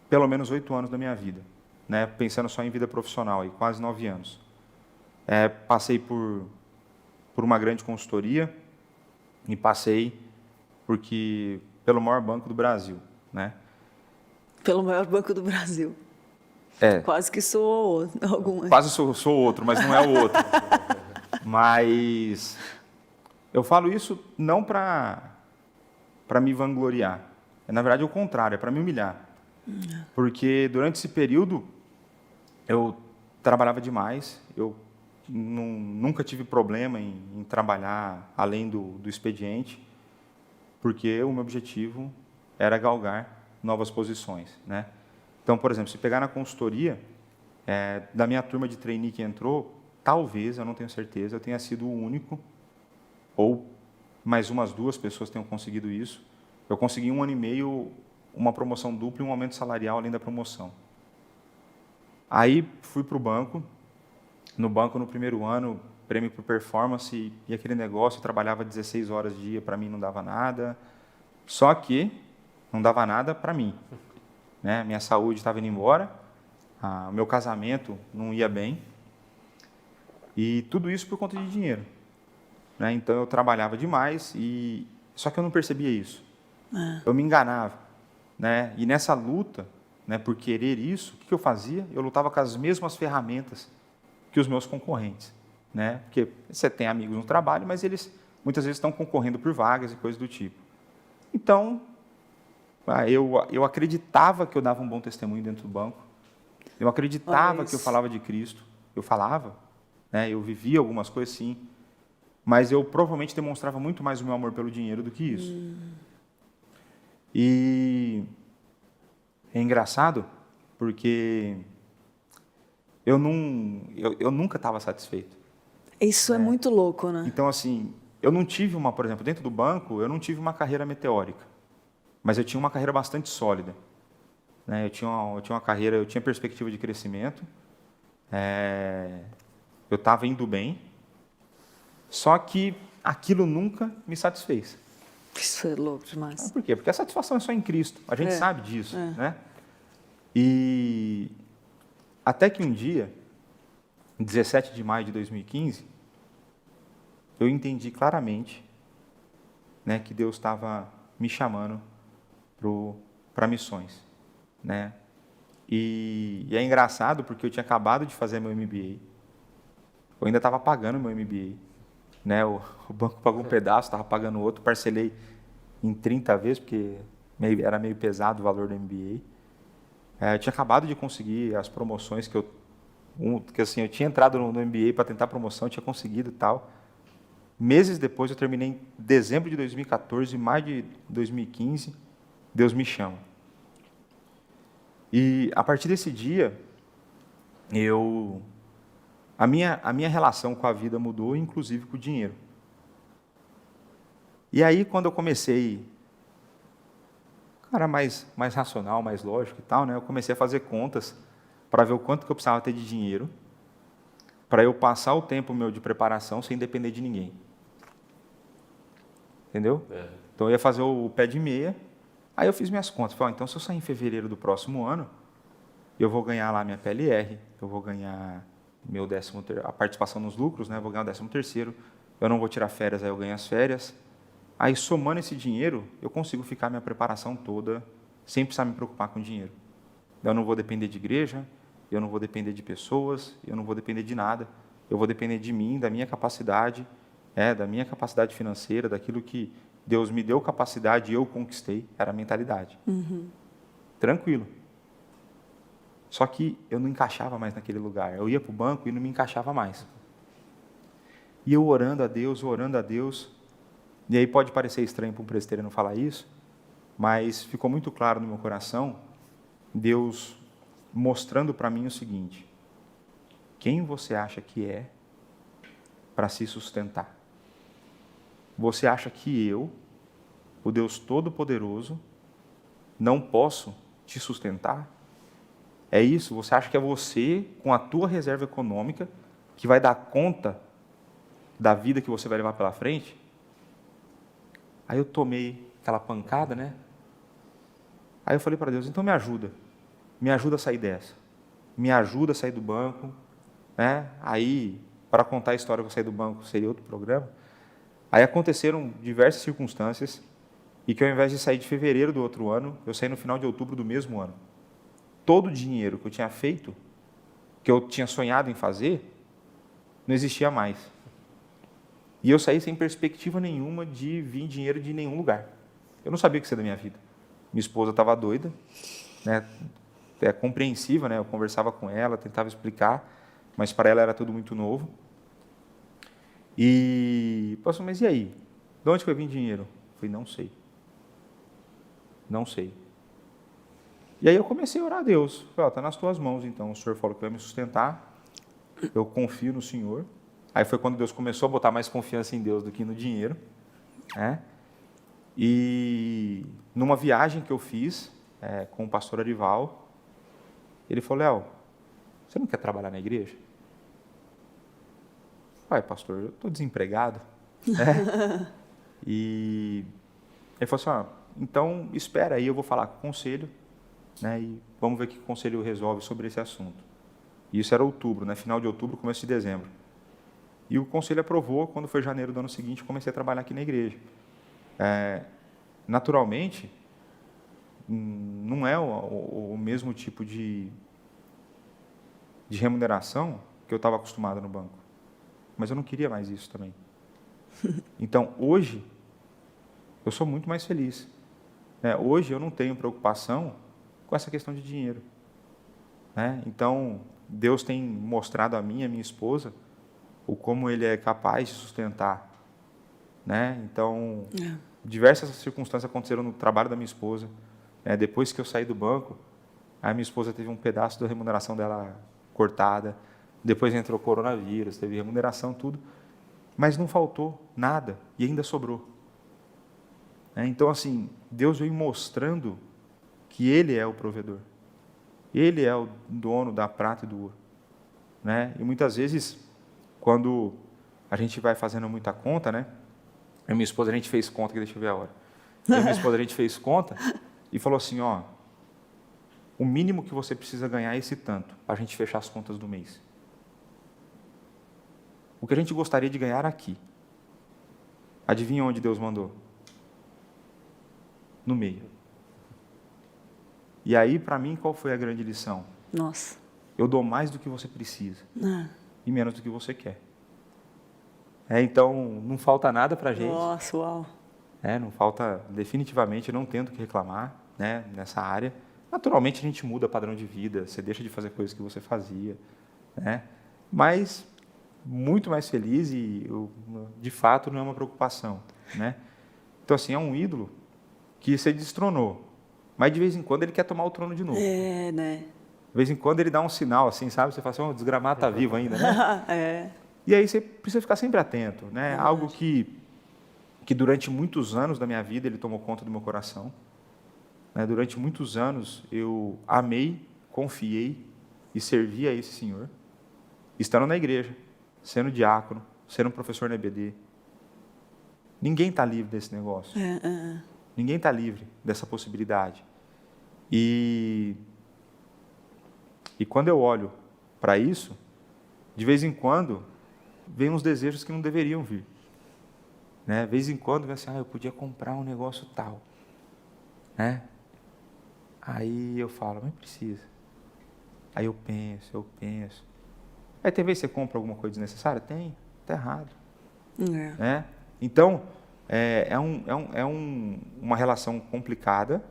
pelo menos 8 anos da minha vida, né? Pensando só em vida profissional, aí, quase 9 anos. Passei por uma grande consultoria e passei pelo maior banco do Brasil, né? Pelo maior banco do Brasil. Quase que sou algum. Quase sou outro, mas não é o outro. Mas eu falo isso não para me vangloriar. Na verdade, é o contrário, é para me humilhar. Porque durante esse período eu trabalhava demais, eu nunca tive problema em trabalhar além do expediente, porque o meu objetivo era galgar novas posições, né? Então, por exemplo, se pegar na consultoria, da minha turma de trainee que entrou, talvez, eu não tenho certeza, eu tenha sido o único, ou mais umas 2 pessoas tenham conseguido isso. Eu consegui 1 ano e meio, uma promoção dupla e um aumento salarial além da promoção. Aí fui para o banco. No banco, no primeiro ano, prêmio por performance, e aquele negócio, eu trabalhava 16 horas dia, para mim não dava nada. Só que não dava nada para mim, né? Minha saúde estava indo embora, o meu casamento não ia bem, e tudo isso por conta de dinheiro, né? Então eu trabalhava demais, só que eu não percebia isso. Eu me enganava, né? E nessa luta, né, por querer isso, o que eu fazia? Eu lutava com as mesmas ferramentas que os meus concorrentes, né? Porque você tem amigos no trabalho, mas eles muitas vezes estão concorrendo por vagas e coisas do tipo. Então, eu acreditava que eu dava um bom testemunho dentro do banco, Eu acreditava Olha que eu isso. falava de Cristo. Eu falava, né? Eu vivia algumas coisas sim. Mas eu provavelmente demonstrava muito mais o meu amor pelo dinheiro do que isso. E é engraçado porque eu nunca estava satisfeito. Isso é muito louco, né? Então, assim, eu não tive por exemplo, dentro do banco, eu não tive uma carreira meteórica, mas eu tinha uma carreira bastante sólida, né? Eu tinha uma carreira, eu tinha perspectiva de crescimento, eu estava indo bem, só que aquilo nunca me satisfez. Isso é louco demais. Por quê? Porque a satisfação é só em Cristo, a gente É, sabe disso, né? E até que um dia, 17 de maio de 2015, eu entendi claramente, né, que Deus estava me chamando para missões, né? E é engraçado porque eu tinha acabado de fazer meu MBA, eu ainda estava pagando meu MBA, né? O banco pagou um pedaço, estava pagando outro, parcelei em 30 vezes porque era meio pesado o valor do MBA. Eu tinha acabado de conseguir as promoções que assim, eu tinha entrado no MBA para tentar promoção, eu tinha conseguido e tal. Meses depois, eu terminei em dezembro de 2014, maio de 2015, Deus me chama. E a partir desse dia, a minha relação com a vida mudou, inclusive com o dinheiro. E aí, quando eu comecei, cara, mais racional, mais lógico e tal, né? Eu comecei a fazer contas para ver o quanto que eu precisava ter de dinheiro para eu passar o tempo meu de preparação sem depender de ninguém. Entendeu? Então eu ia fazer o pé de meia, aí eu fiz minhas contas. Falei, então se eu sair em fevereiro do próximo ano, eu vou ganhar lá minha PLR, eu vou ganhar a participação nos lucros, né? Eu vou ganhar o 13º, eu não vou tirar férias, aí eu ganho as férias. Aí somando esse dinheiro, eu consigo ficar minha preparação toda sem precisar me preocupar com dinheiro. Eu não vou depender de igreja, eu não vou depender de pessoas, eu não vou depender de nada. Eu vou depender de mim, da minha capacidade, da minha capacidade financeira, daquilo que Deus me deu capacidade e eu conquistei, era a mentalidade. Tranquilo. Só que eu não encaixava mais naquele lugar. Eu ia para o banco e não me encaixava mais. E eu orando a Deus, e aí pode parecer estranho para um presbiteriano falar isso, mas ficou muito claro no meu coração, Deus mostrando para mim o seguinte: quem você acha que é para se sustentar? Você acha que eu, o Deus Todo-Poderoso, não posso te sustentar? É isso? Você acha que é você, com a tua reserva econômica, que vai dar conta da vida que você vai levar pela frente? Aí eu tomei aquela pancada, né? Aí eu falei para Deus, então me ajuda a sair dessa. Me ajuda a sair do banco, né? Aí, para contar a história que eu saí do banco, seria outro programa. Aí aconteceram diversas circunstâncias e que ao invés de sair de fevereiro do outro ano, eu saí no final de outubro do mesmo ano. Todo o dinheiro que eu tinha feito, que eu tinha sonhado em fazer, não existia mais. E eu saí sem perspectiva nenhuma de vir dinheiro de nenhum lugar. Eu não sabia o que ser da minha vida. Minha esposa estava doida, né? É compreensiva, né? Eu conversava com ela, tentava explicar, mas para ela era tudo muito novo. E, pastor, mas e aí? De onde vai vir dinheiro? Eu falei, não sei. Não sei. E aí eu comecei a orar a Deus. Falei, está nas tuas mãos, então. O Senhor falou que vai me sustentar. Eu confio no Senhor. Aí foi quando Deus começou a botar mais confiança em Deus do que no dinheiro, né? E numa viagem que eu fiz com o pastor Arival, ele falou, Léo, você não quer trabalhar na igreja? Pai, pastor, eu estou desempregado. E ele falou assim, então espera aí, eu vou falar com o conselho, né? E vamos ver o que o conselho resolve sobre esse assunto. E isso era outubro, né? Final de outubro, começo de dezembro. E o conselho aprovou, quando foi janeiro do ano seguinte, comecei a trabalhar aqui na igreja. Naturalmente, não é o mesmo tipo de remuneração que eu estava acostumado no banco. Mas eu não queria mais isso também. Então, hoje, eu sou muito mais feliz. Hoje eu não tenho preocupação com essa questão de dinheiro. né? Então, Deus tem mostrado a mim e a minha esposa o como Ele é capaz de sustentar, né? Então, diversas circunstâncias aconteceram no trabalho da minha esposa. Depois que eu saí do banco, a minha esposa teve um pedaço da remuneração dela cortada. Depois entrou coronavírus, teve remuneração, tudo. Mas não faltou nada e ainda sobrou. Então, assim, Deus vem mostrando que Ele é o provedor. Ele é o dono da prata e do ouro, né? E muitas vezes, quando a gente vai fazendo muita conta, né? Eu e minha esposa, a gente fez conta, que deixa eu ver a hora. Eu e minha esposa, a gente fez conta e falou assim, ó, o mínimo que você precisa ganhar é esse tanto, para a gente fechar as contas do mês. O que a gente gostaria de ganhar aqui. Adivinha onde Deus mandou? No meio. E aí, para mim, qual foi a grande lição? Nossa. Eu dou mais do que você precisa e menos do que você quer. Então, não falta nada para a gente. Nossa, uau. Não falta, definitivamente, eu não tendo o que reclamar, né, nessa área. Naturalmente, a gente muda padrão de vida, você deixa de fazer coisas que você fazia, né? Mas muito mais feliz e, de fato, não é uma preocupação, né? Então, assim, é um ídolo que você destronou, mas de vez em quando ele quer tomar o trono de novo. Né? De vez em quando ele dá um sinal, assim, sabe? Você fala assim, o desgramado está vivo ainda, né? E aí você precisa ficar sempre atento, né? Algo que durante muitos anos da minha vida ele tomou conta do meu coração. Né? Durante muitos anos eu amei, confiei e servi a esse Senhor, estando na igreja, sendo diácono, sendo professor na EBD. Ninguém está livre desse negócio. Ninguém está livre dessa possibilidade. E quando eu olho para isso, de vez em quando, vem uns desejos que não deveriam vir. Né? De vez em quando, vem assim, eu podia comprar um negócio tal. Né? Aí eu falo, mas precisa. Aí eu penso. Aí tem vezes que você compra alguma coisa desnecessária? Tem, está errado. Né? Então, uma relação complicada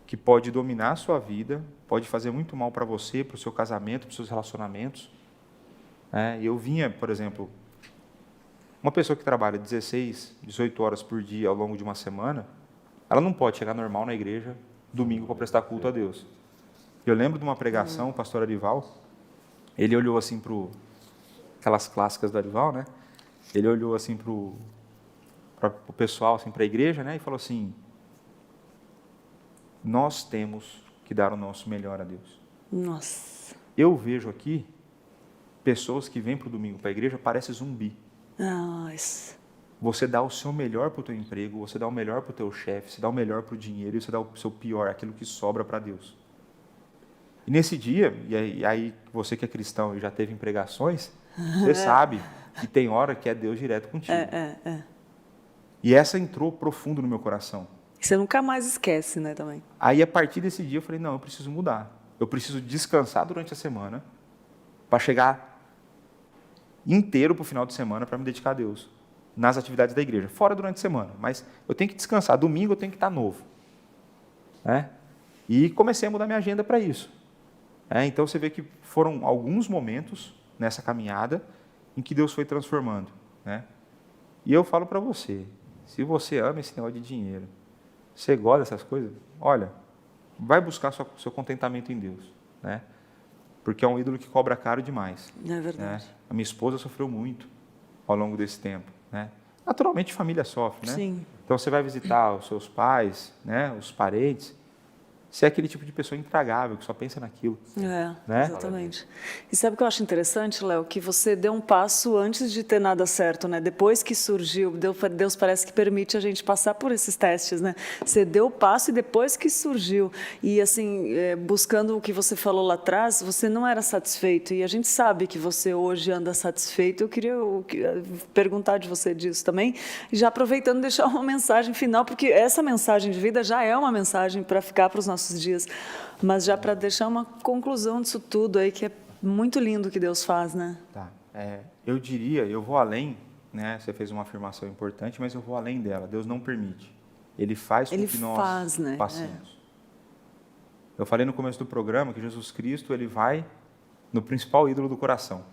que pode dominar a sua vida, pode fazer muito mal para você, para o seu casamento, para os seus relacionamentos. Eu vinha, por exemplo, uma pessoa que trabalha 16, 18 horas por dia ao longo de uma semana, ela não pode chegar normal na igreja domingo para prestar culto a Deus. Eu lembro de uma pregação, o pastor Arival, ele olhou assim para aquelas clássicas do Arival, né? Ele olhou assim para o pessoal, assim, para a igreja, né? E falou assim, nós temos que dar o nosso melhor a Deus. Nossa. Eu vejo aqui pessoas que vêm para o domingo para a igreja, parece zumbi. Nossa. Você dá o seu melhor para o teu emprego, você dá o melhor para o teu chefe, você dá o melhor para o dinheiro e você dá o seu pior, aquilo que sobra para Deus. E nesse dia, e aí você que é cristão e já teve em pregações, você sabe que tem hora que é Deus direto contigo. E essa entrou profundo no meu coração. Você nunca mais esquece, né, também. Aí, a partir desse dia, eu falei, não, eu preciso mudar. Eu preciso descansar durante a semana para chegar inteiro para o final de semana para me dedicar a Deus nas atividades da igreja. Fora durante a semana, mas eu tenho que descansar. Domingo eu tenho que estar novo. E comecei a mudar minha agenda para isso. Então, você vê que foram alguns momentos nessa caminhada em que Deus foi transformando. E eu falo para você, se você ama esse negócio de dinheiro, você gosta dessas coisas, olha, vai buscar seu contentamento em Deus, né? Porque é um ídolo que cobra caro demais. É verdade. A minha esposa sofreu muito ao longo desse tempo, né? Naturalmente, família sofre, né? Sim. Então, você vai visitar os seus pais, né? Os parentes. Você é aquele tipo de pessoa intragável, que só pensa naquilo. Né? Exatamente. E sabe o que eu acho interessante, Léo? Que você deu um passo antes de ter nada certo, né? Depois que surgiu, Deus parece que permite a gente passar por esses testes, né? Você deu o passo e depois que surgiu. E assim, buscando o que você falou lá atrás, você não era satisfeito. E a gente sabe que você hoje anda satisfeito. Eu queria perguntar de você disso também. E já aproveitando, deixar uma mensagem final, porque essa mensagem de vida já é uma mensagem para ficar para os nossos dias, mas já para deixar uma conclusão disso tudo aí, que é muito lindo o que Deus faz, né? Tá. Eu diria, eu vou além, né? Você fez uma afirmação importante, mas eu vou além dela. Deus não permite. Ele faz com que nós passemos. Eu falei no começo do programa que Jesus Cristo ele vai no principal ídolo do coração.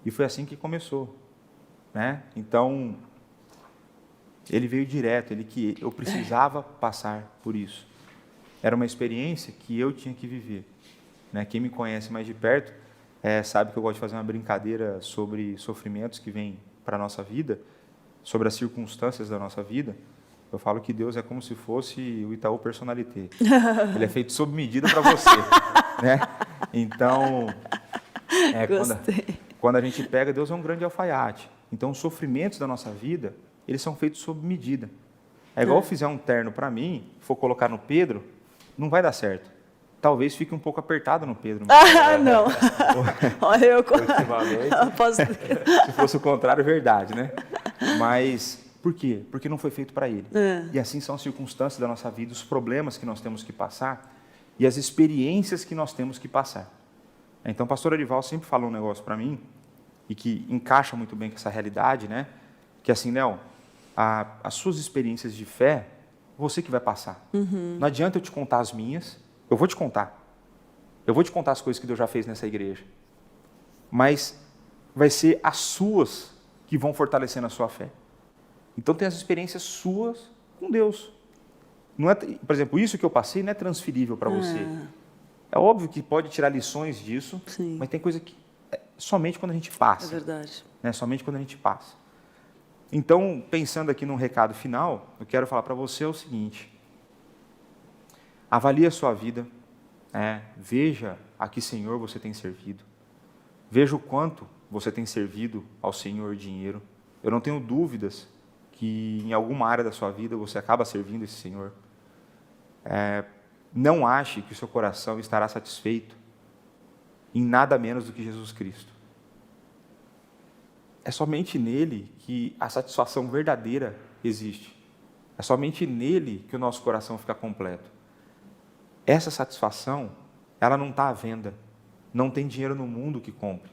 E foi assim que começou, né? Então, ele veio direto, que eu precisava passar por isso. Era uma experiência que eu tinha que viver, né? Quem me conhece mais de perto sabe que eu gosto de fazer uma brincadeira sobre sofrimentos que vêm para a nossa vida, sobre as circunstâncias da nossa vida. Eu falo que Deus é como se fosse o Itaú Personalité. Ele é feito sob medida para você, né? Então, quando a gente pega, Deus é um grande alfaiate. Então, os sofrimentos da nossa vida, eles são feitos sob medida. É igual eu fizer um terno para mim, for colocar no Pedro, não vai dar certo. Talvez fique um pouco apertado no Pedro. Não. Olha, eu posso... Se fosse o contrário, é verdade, né? Mas por quê? Porque não foi feito para ele. E assim são as circunstâncias da nossa vida, os problemas que nós temos que passar e as experiências que nós temos que passar. Então, o pastor Arival sempre falou um negócio para mim, e que encaixa muito bem com essa realidade, né? Que assim, Léo, as suas experiências de fé, você que vai passar. Não adianta eu te contar as minhas, eu vou te contar. Eu vou te contar as coisas que Deus já fez nessa igreja. Mas vai ser as suas que vão fortalecendo a sua fé. Então, tem as experiências suas com Deus. Não é, por exemplo, isso que eu passei não é transferível para você. É óbvio que pode tirar lições disso, Sim. mas tem coisa que somente quando a gente passa. É verdade. Né? Somente quando a gente passa. Então, pensando aqui num recado final, eu quero falar para você o seguinte. Avalie a sua vida, veja a que Senhor você tem servido. Veja o quanto você tem servido ao Senhor dinheiro. Eu não tenho dúvidas que em alguma área da sua vida você acaba servindo esse Senhor. Não ache que o seu coração estará satisfeito em nada menos do que Jesus Cristo. É somente nele que a satisfação verdadeira existe. É somente nele que o nosso coração fica completo. Essa satisfação, ela não está à venda. Não tem dinheiro no mundo que compre.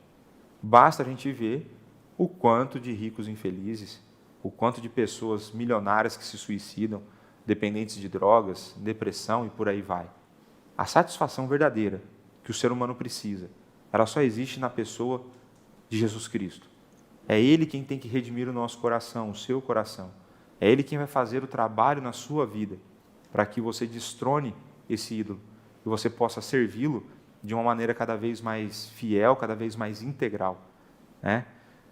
Basta a gente ver o quanto de ricos infelizes, o quanto de pessoas milionárias que se suicidam, dependentes de drogas, depressão e por aí vai. A satisfação verdadeira que o ser humano precisa, ela só existe na pessoa de Jesus Cristo. É Ele quem tem que redimir o nosso coração, o seu coração. É Ele quem vai fazer o trabalho na sua vida, para que você destrone esse ídolo, e você possa servi-lo de uma maneira cada vez mais fiel, cada vez mais integral, né?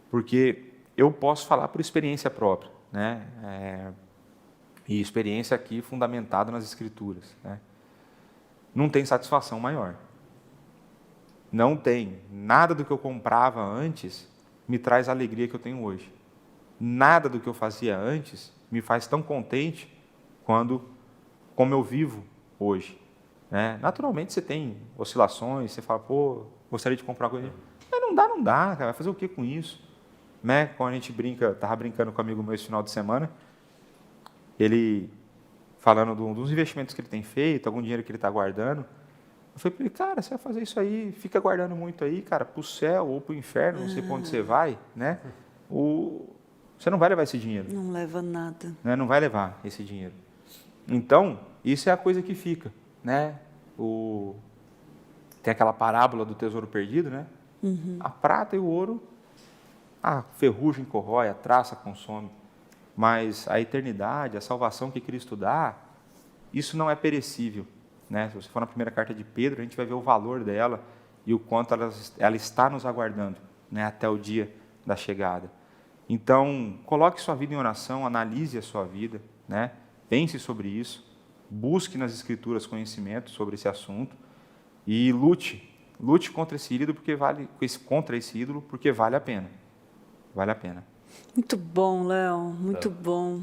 Porque eu posso falar por experiência própria, né? E experiência aqui fundamentada nas Escrituras, né? Não tem satisfação maior. Não tem. Nada do que eu comprava antes me traz a alegria que eu tenho hoje. Nada do que eu fazia antes me faz tão contente como eu vivo hoje, né? Naturalmente você tem oscilações, você fala, gostaria de comprar coisa. Mas não dá, cara, vai fazer o que com isso? Né? Quando a gente estava brincando com um amigo meu esse final de semana, ele falando dos investimentos que ele tem feito, algum dinheiro que ele está guardando. Eu falei para ele, cara, você vai fazer isso aí, fica guardando muito aí, cara, para o céu ou para o inferno, não sei para onde você vai, né? Você não vai levar esse dinheiro. Não leva nada. Né? Não vai levar esse dinheiro. Então, isso é a coisa que fica, né? Tem aquela parábola do tesouro perdido, né? A prata e o ouro, a ferrugem corrói, a traça consome. Mas a eternidade, a salvação que Cristo dá, isso não é perecível, né? Se você for na primeira carta de Pedro, a gente vai ver o valor dela e o quanto ela está nos aguardando, né? Até o dia da chegada. Então, coloque sua vida em oração, analise a sua vida, né? Pense sobre isso, busque nas Escrituras conhecimento sobre esse assunto e lute contra esse ídolo porque vale a pena. Vale a pena. Muito bom, Léo, muito bom.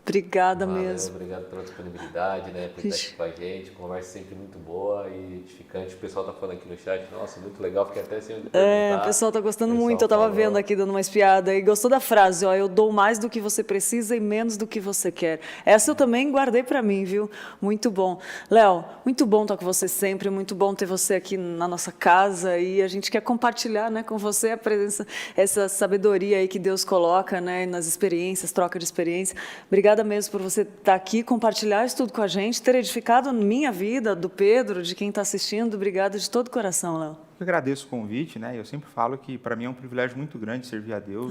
Obrigada Valeu, mesmo. Obrigado pela disponibilidade, né, por estar aqui com a gente. Conversa sempre muito boa e edificante. O pessoal está falando aqui no chat, nossa, muito legal, fiquei até sem perguntar. O pessoal está gostando muito, eu estava vendo aqui, dando uma espiada, e gostou da frase, eu dou mais do que você precisa e menos do que você quer. Essa eu também guardei para mim, viu? Muito bom. Léo, muito bom estar com você sempre, muito bom ter você aqui na nossa casa, e a gente quer compartilhar, né, com você a presença, essa sabedoria aí que Deus coloca, né, nas experiências, troca de experiência. Obrigada Obrigada mesmo por você estar aqui, compartilhar isso tudo com a gente, ter edificado minha vida, do Pedro, de quem está assistindo. Obrigada de todo o coração, Léo. Eu agradeço o convite, né? Eu sempre falo que para mim é um privilégio muito grande servir a Deus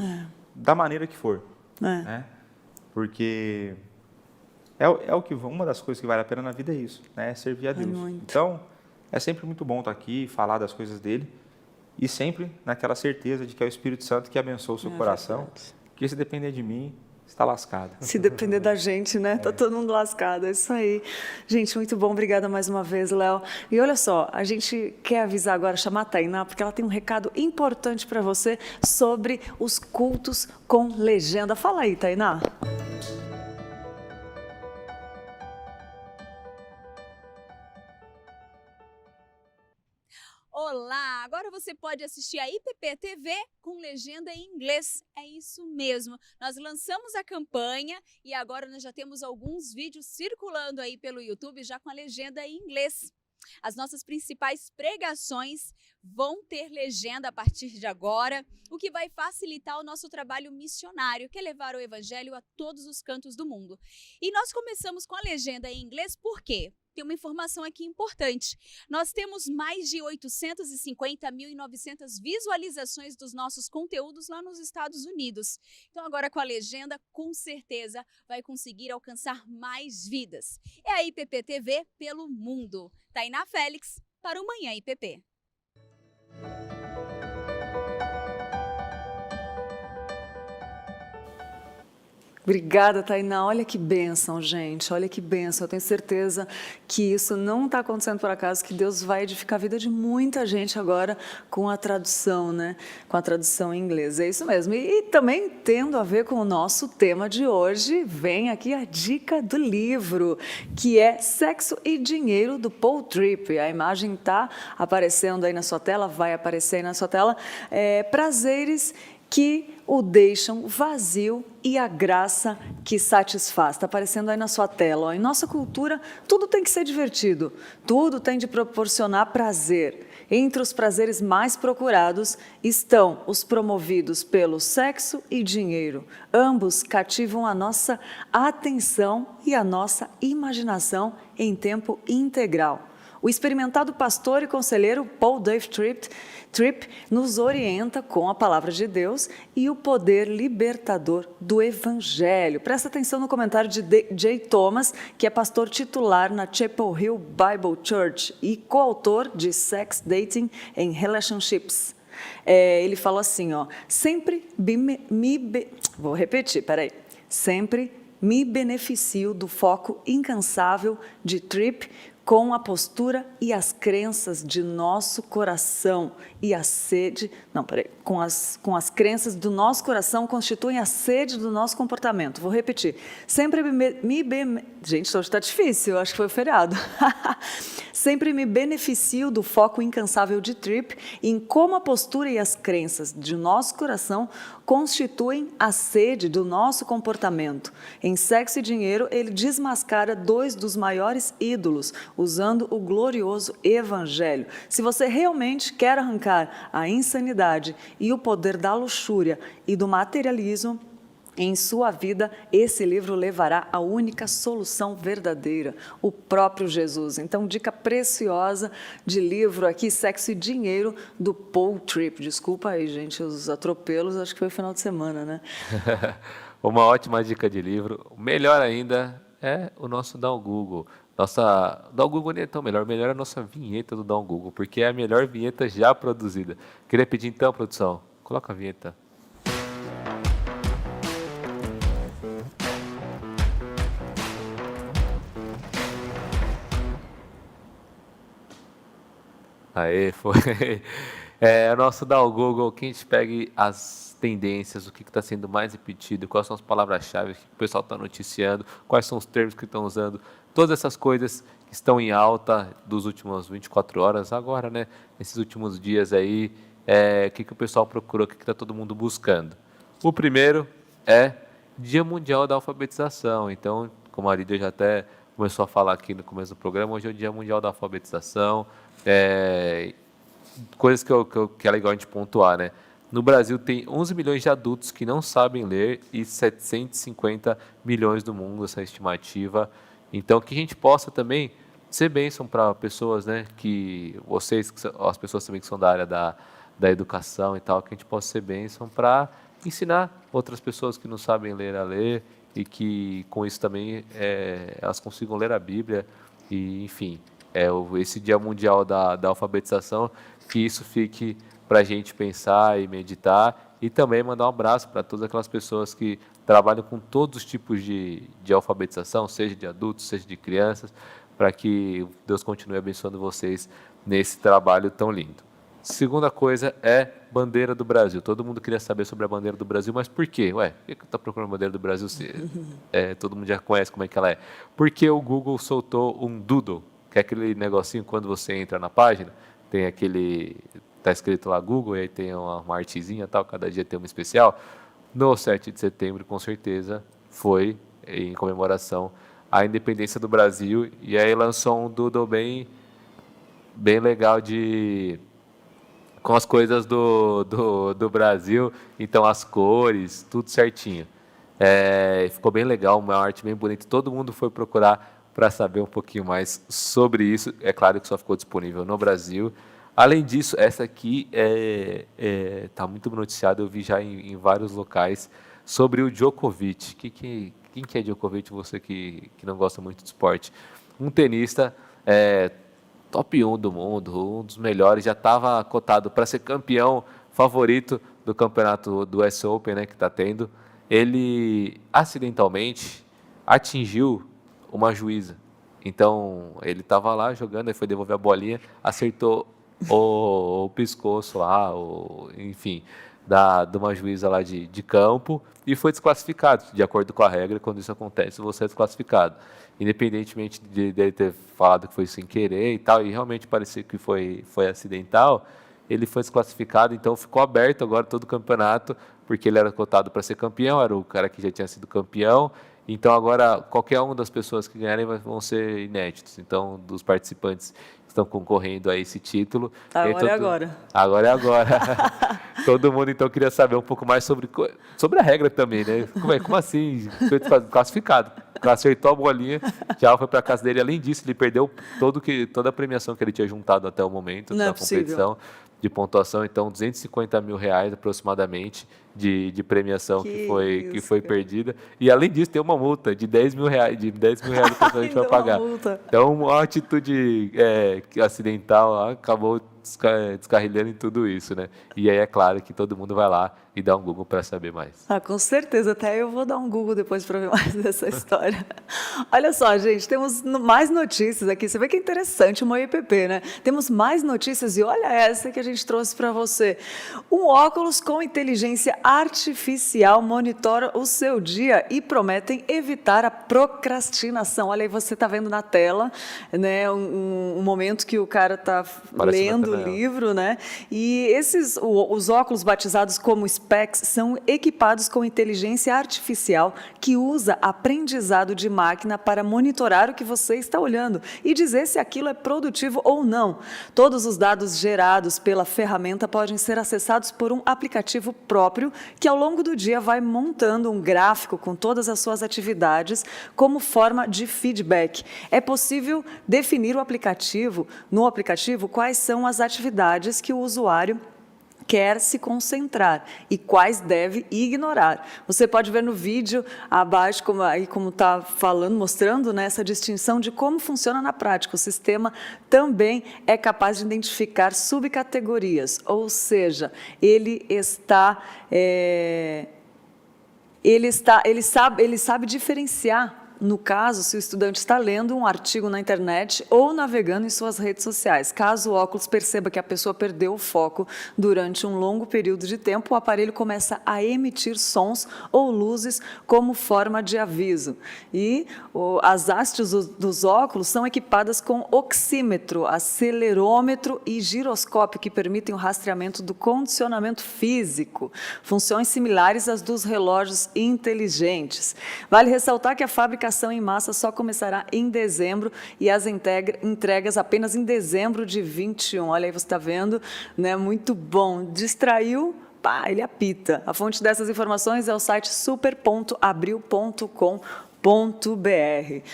da maneira que for, né? Porque uma das coisas que vale a pena na vida é isso, né? É servir a Deus. Então, é sempre muito bom estar aqui, falar das coisas dele e sempre naquela certeza de que é o Espírito Santo que abençoa o seu coração, que se depender de mim, está lascado. Se depender da gente, né? Tá todo mundo lascado, é isso aí. Gente, muito bom, obrigada mais uma vez, Léo. E olha só, a gente quer avisar agora, chamar a Tainá, porque ela tem um recado importante para você sobre os cultos com legenda. Fala aí, Tainá. Olá! Agora você pode assistir a IPP TV com legenda em inglês. É isso mesmo. Nós lançamos a campanha e agora nós já temos alguns vídeos circulando aí pelo YouTube já com a legenda em inglês. As nossas principais pregações vão ter legenda a partir de agora, o que vai facilitar o nosso trabalho missionário, que é levar o evangelho a todos os cantos do mundo. E nós começamos com a legenda em inglês por quê? Tem uma informação aqui importante. Nós temos mais de 850.900 visualizações dos nossos conteúdos lá nos Estados Unidos. Então agora com a legenda, com certeza, vai conseguir alcançar mais vidas. É a IPP TV pelo mundo. Tainá Félix, para o Manhã IPP. Obrigada, Tainá. Olha que bênção, gente. Olha que bênção. Eu tenho certeza que isso não está acontecendo por acaso, que Deus vai edificar a vida de muita gente agora com a tradução, né? Com a tradução em inglês. É isso mesmo. E também tendo a ver com o nosso tema de hoje, vem aqui a dica do livro, que é Sexo e Dinheiro, do Paul Tripp. A imagem está aparecendo aí na sua tela, vai aparecer aí na sua tela. Prazeres que o deixam vazio e a graça que satisfaz. Está aparecendo aí na sua tela. Ó. Em nossa cultura, tudo tem que ser divertido, tudo tem de proporcionar prazer. Entre os prazeres mais procurados estão os promovidos pelo sexo e dinheiro. Ambos cativam a nossa atenção e a nossa imaginação em tempo integral. O experimentado pastor e conselheiro Paul Dave Tripp nos orienta com a palavra de Deus e o poder libertador do Evangelho. Presta atenção no comentário de J. Thomas, que é pastor titular na Chapel Hill Bible Church e coautor de Sex, Dating and Relationships. Ele falou assim, ó, sempre me beneficio do foco incansável de Tripp com a postura e as crenças de nosso coração e a sede, com as crenças do nosso coração constituem a sede do nosso comportamento. Vou repetir. Gente, hoje está difícil, acho que foi feriado. Sempre me beneficio do foco incansável de Tripp em como a postura e as crenças de nosso coração constituem a sede do nosso comportamento. Em Sexo e Dinheiro, ele desmascara dois dos maiores ídolos, usando o glorioso Evangelho. Se você realmente quer arrancar a insanidade e o poder da luxúria e do materialismo em sua vida, esse livro levará à única solução verdadeira, o próprio Jesus. Então, dica preciosa de livro aqui, Sexo e Dinheiro, do Paul Tripp. Desculpa aí, gente, os atropelos, acho que foi final de semana, né? Uma ótima dica de livro. Melhor ainda é o nosso Dá um Google. Nossa, Dá um Google nem é tão melhor é a nossa vinheta do Dá um Google, porque é a melhor vinheta já produzida. Queria pedir então, produção, coloca a vinheta. Aê, foi. É o nosso Dá o Google, que a gente pegue as tendências, o que está sendo mais repetido, quais são as palavras-chave que o pessoal está noticiando, quais são os termos que estão usando, todas essas coisas que estão em alta dos últimos 24 horas, agora, né? Esses últimos dias aí, o que o pessoal procurou, o que está todo mundo buscando. O primeiro é Dia Mundial da Alfabetização. Então, como a Lídia já até começou a falar aqui no começo do programa, hoje é o Dia Mundial da Alfabetização. Coisas que é legal a gente pontuar, né? no Brasil tem 11 milhões de adultos que não sabem ler e 750 milhões do mundo, essa estimativa. Então, que a gente possa também ser bênção para pessoas, né, que vocês, as pessoas também que são da área da educação e tal, que a gente possa ser bênção para ensinar outras pessoas que não sabem ler a ler e que com isso também elas consigam ler a Bíblia e, enfim, esse Dia Mundial da Alfabetização, que isso fique para a gente pensar e meditar e também mandar um abraço para todas aquelas pessoas que trabalham com todos os tipos de alfabetização, seja de adultos, seja de crianças, para que Deus continue abençoando vocês nesse trabalho tão lindo. Segunda coisa é bandeira do Brasil. Todo mundo queria saber sobre a bandeira do Brasil, mas por quê? Por que eu estou procurando a bandeira do Brasil se todo mundo já conhece como é que ela é? Porque o Google soltou um doodle, que é aquele negocinho quando você entra na página, tem aquele, tá escrito lá Google, e aí tem uma artezinha e tal, cada dia tem uma especial. No 7 de setembro, com certeza, foi em comemoração à independência do Brasil, e aí lançou um doodle bem legal com as coisas do Brasil, então as cores, tudo certinho. Ficou bem legal, uma arte bem bonita, todo mundo foi procurar para saber um pouquinho mais sobre isso, é claro que só ficou disponível no Brasil. Além disso, essa aqui está muito noticiada, eu vi já em vários locais, sobre o Djokovic. Quem que é Djokovic, você que não gosta muito de esporte? Um tenista top 1 do mundo, um dos melhores, já estava cotado para ser campeão favorito do campeonato do US Open, né, que está tendo. Ele acidentalmente atingiu uma juíza. Então, ele estava lá jogando, aí foi devolver a bolinha, acertou o pescoço lá, enfim, de uma juíza lá de campo e foi desclassificado. De acordo com a regra, quando isso acontece, você é desclassificado. Independentemente de ele ter falado que foi sem querer e tal, e realmente parecia que foi acidental, ele foi desclassificado, então ficou aberto agora todo o campeonato, porque ele era cotado para ser campeão, era o cara que já tinha sido campeão. Então agora qualquer uma das pessoas que ganharem vão ser inéditos. Então, dos participantes que estão concorrendo a esse título. Agora é agora. Agora é agora. Todo mundo então queria saber um pouco mais sobre a regra também, né? Como assim? Foi classificado. Acertou a bolinha, já foi para casa dele. Além disso, ele perdeu toda a premiação que ele tinha juntado até o momento da competição de pontuação. Então, R$250 mil aproximadamente de premiação que foi perdida. E além disso, tem uma multa de R$10 mil que a gente vai pagar. Então, uma atitude acidental acabou descarrilhando em tudo isso, né? E aí é claro que todo mundo vai lá e dá um Google para saber mais. Com certeza, até eu vou dar um Google depois para ver mais dessa história. Olha só, gente, temos mais notícias aqui. Você vê que é interessante o MoiPP, né? Temos mais notícias e olha essa que a gente trouxe para você. Um óculos com inteligência artificial monitora o seu dia e prometem evitar a procrastinação. Olha aí, você está vendo na tela, né? Um momento que o cara está lendo o livro, né? E os óculos batizados como Specs são equipados com inteligência artificial que usa aprendizado de máquina para monitorar o que você está olhando e dizer se aquilo é produtivo ou não. Todos os dados gerados pela ferramenta podem ser acessados por um aplicativo próprio que ao longo do dia vai montando um gráfico com todas as suas atividades como forma de feedback. É possível definir no aplicativo quais são as atividades que o usuário quer se concentrar e quais deve ignorar. Você pode ver no vídeo abaixo, como está falando, mostrando, né, essa distinção de como funciona na prática. O sistema também é capaz de identificar subcategorias, ou seja, ele sabe diferenciar. No caso, se o estudante está lendo um artigo na internet ou navegando em suas redes sociais. Caso o óculos perceba que a pessoa perdeu o foco durante um longo período de tempo, o aparelho começa a emitir sons ou luzes como forma de aviso. E as hastes dos óculos são equipadas com oxímetro, acelerômetro e giroscópio, que permitem o rastreamento do condicionamento físico. Funções similares às dos relógios inteligentes. Vale ressaltar que a fabricação em massa só começará em dezembro e as entregas apenas em dezembro de 21. Olha aí, você está vendo, né? Muito bom. Distraiu? pá, ele apita. A fonte dessas informações é o site super.abril.com.br.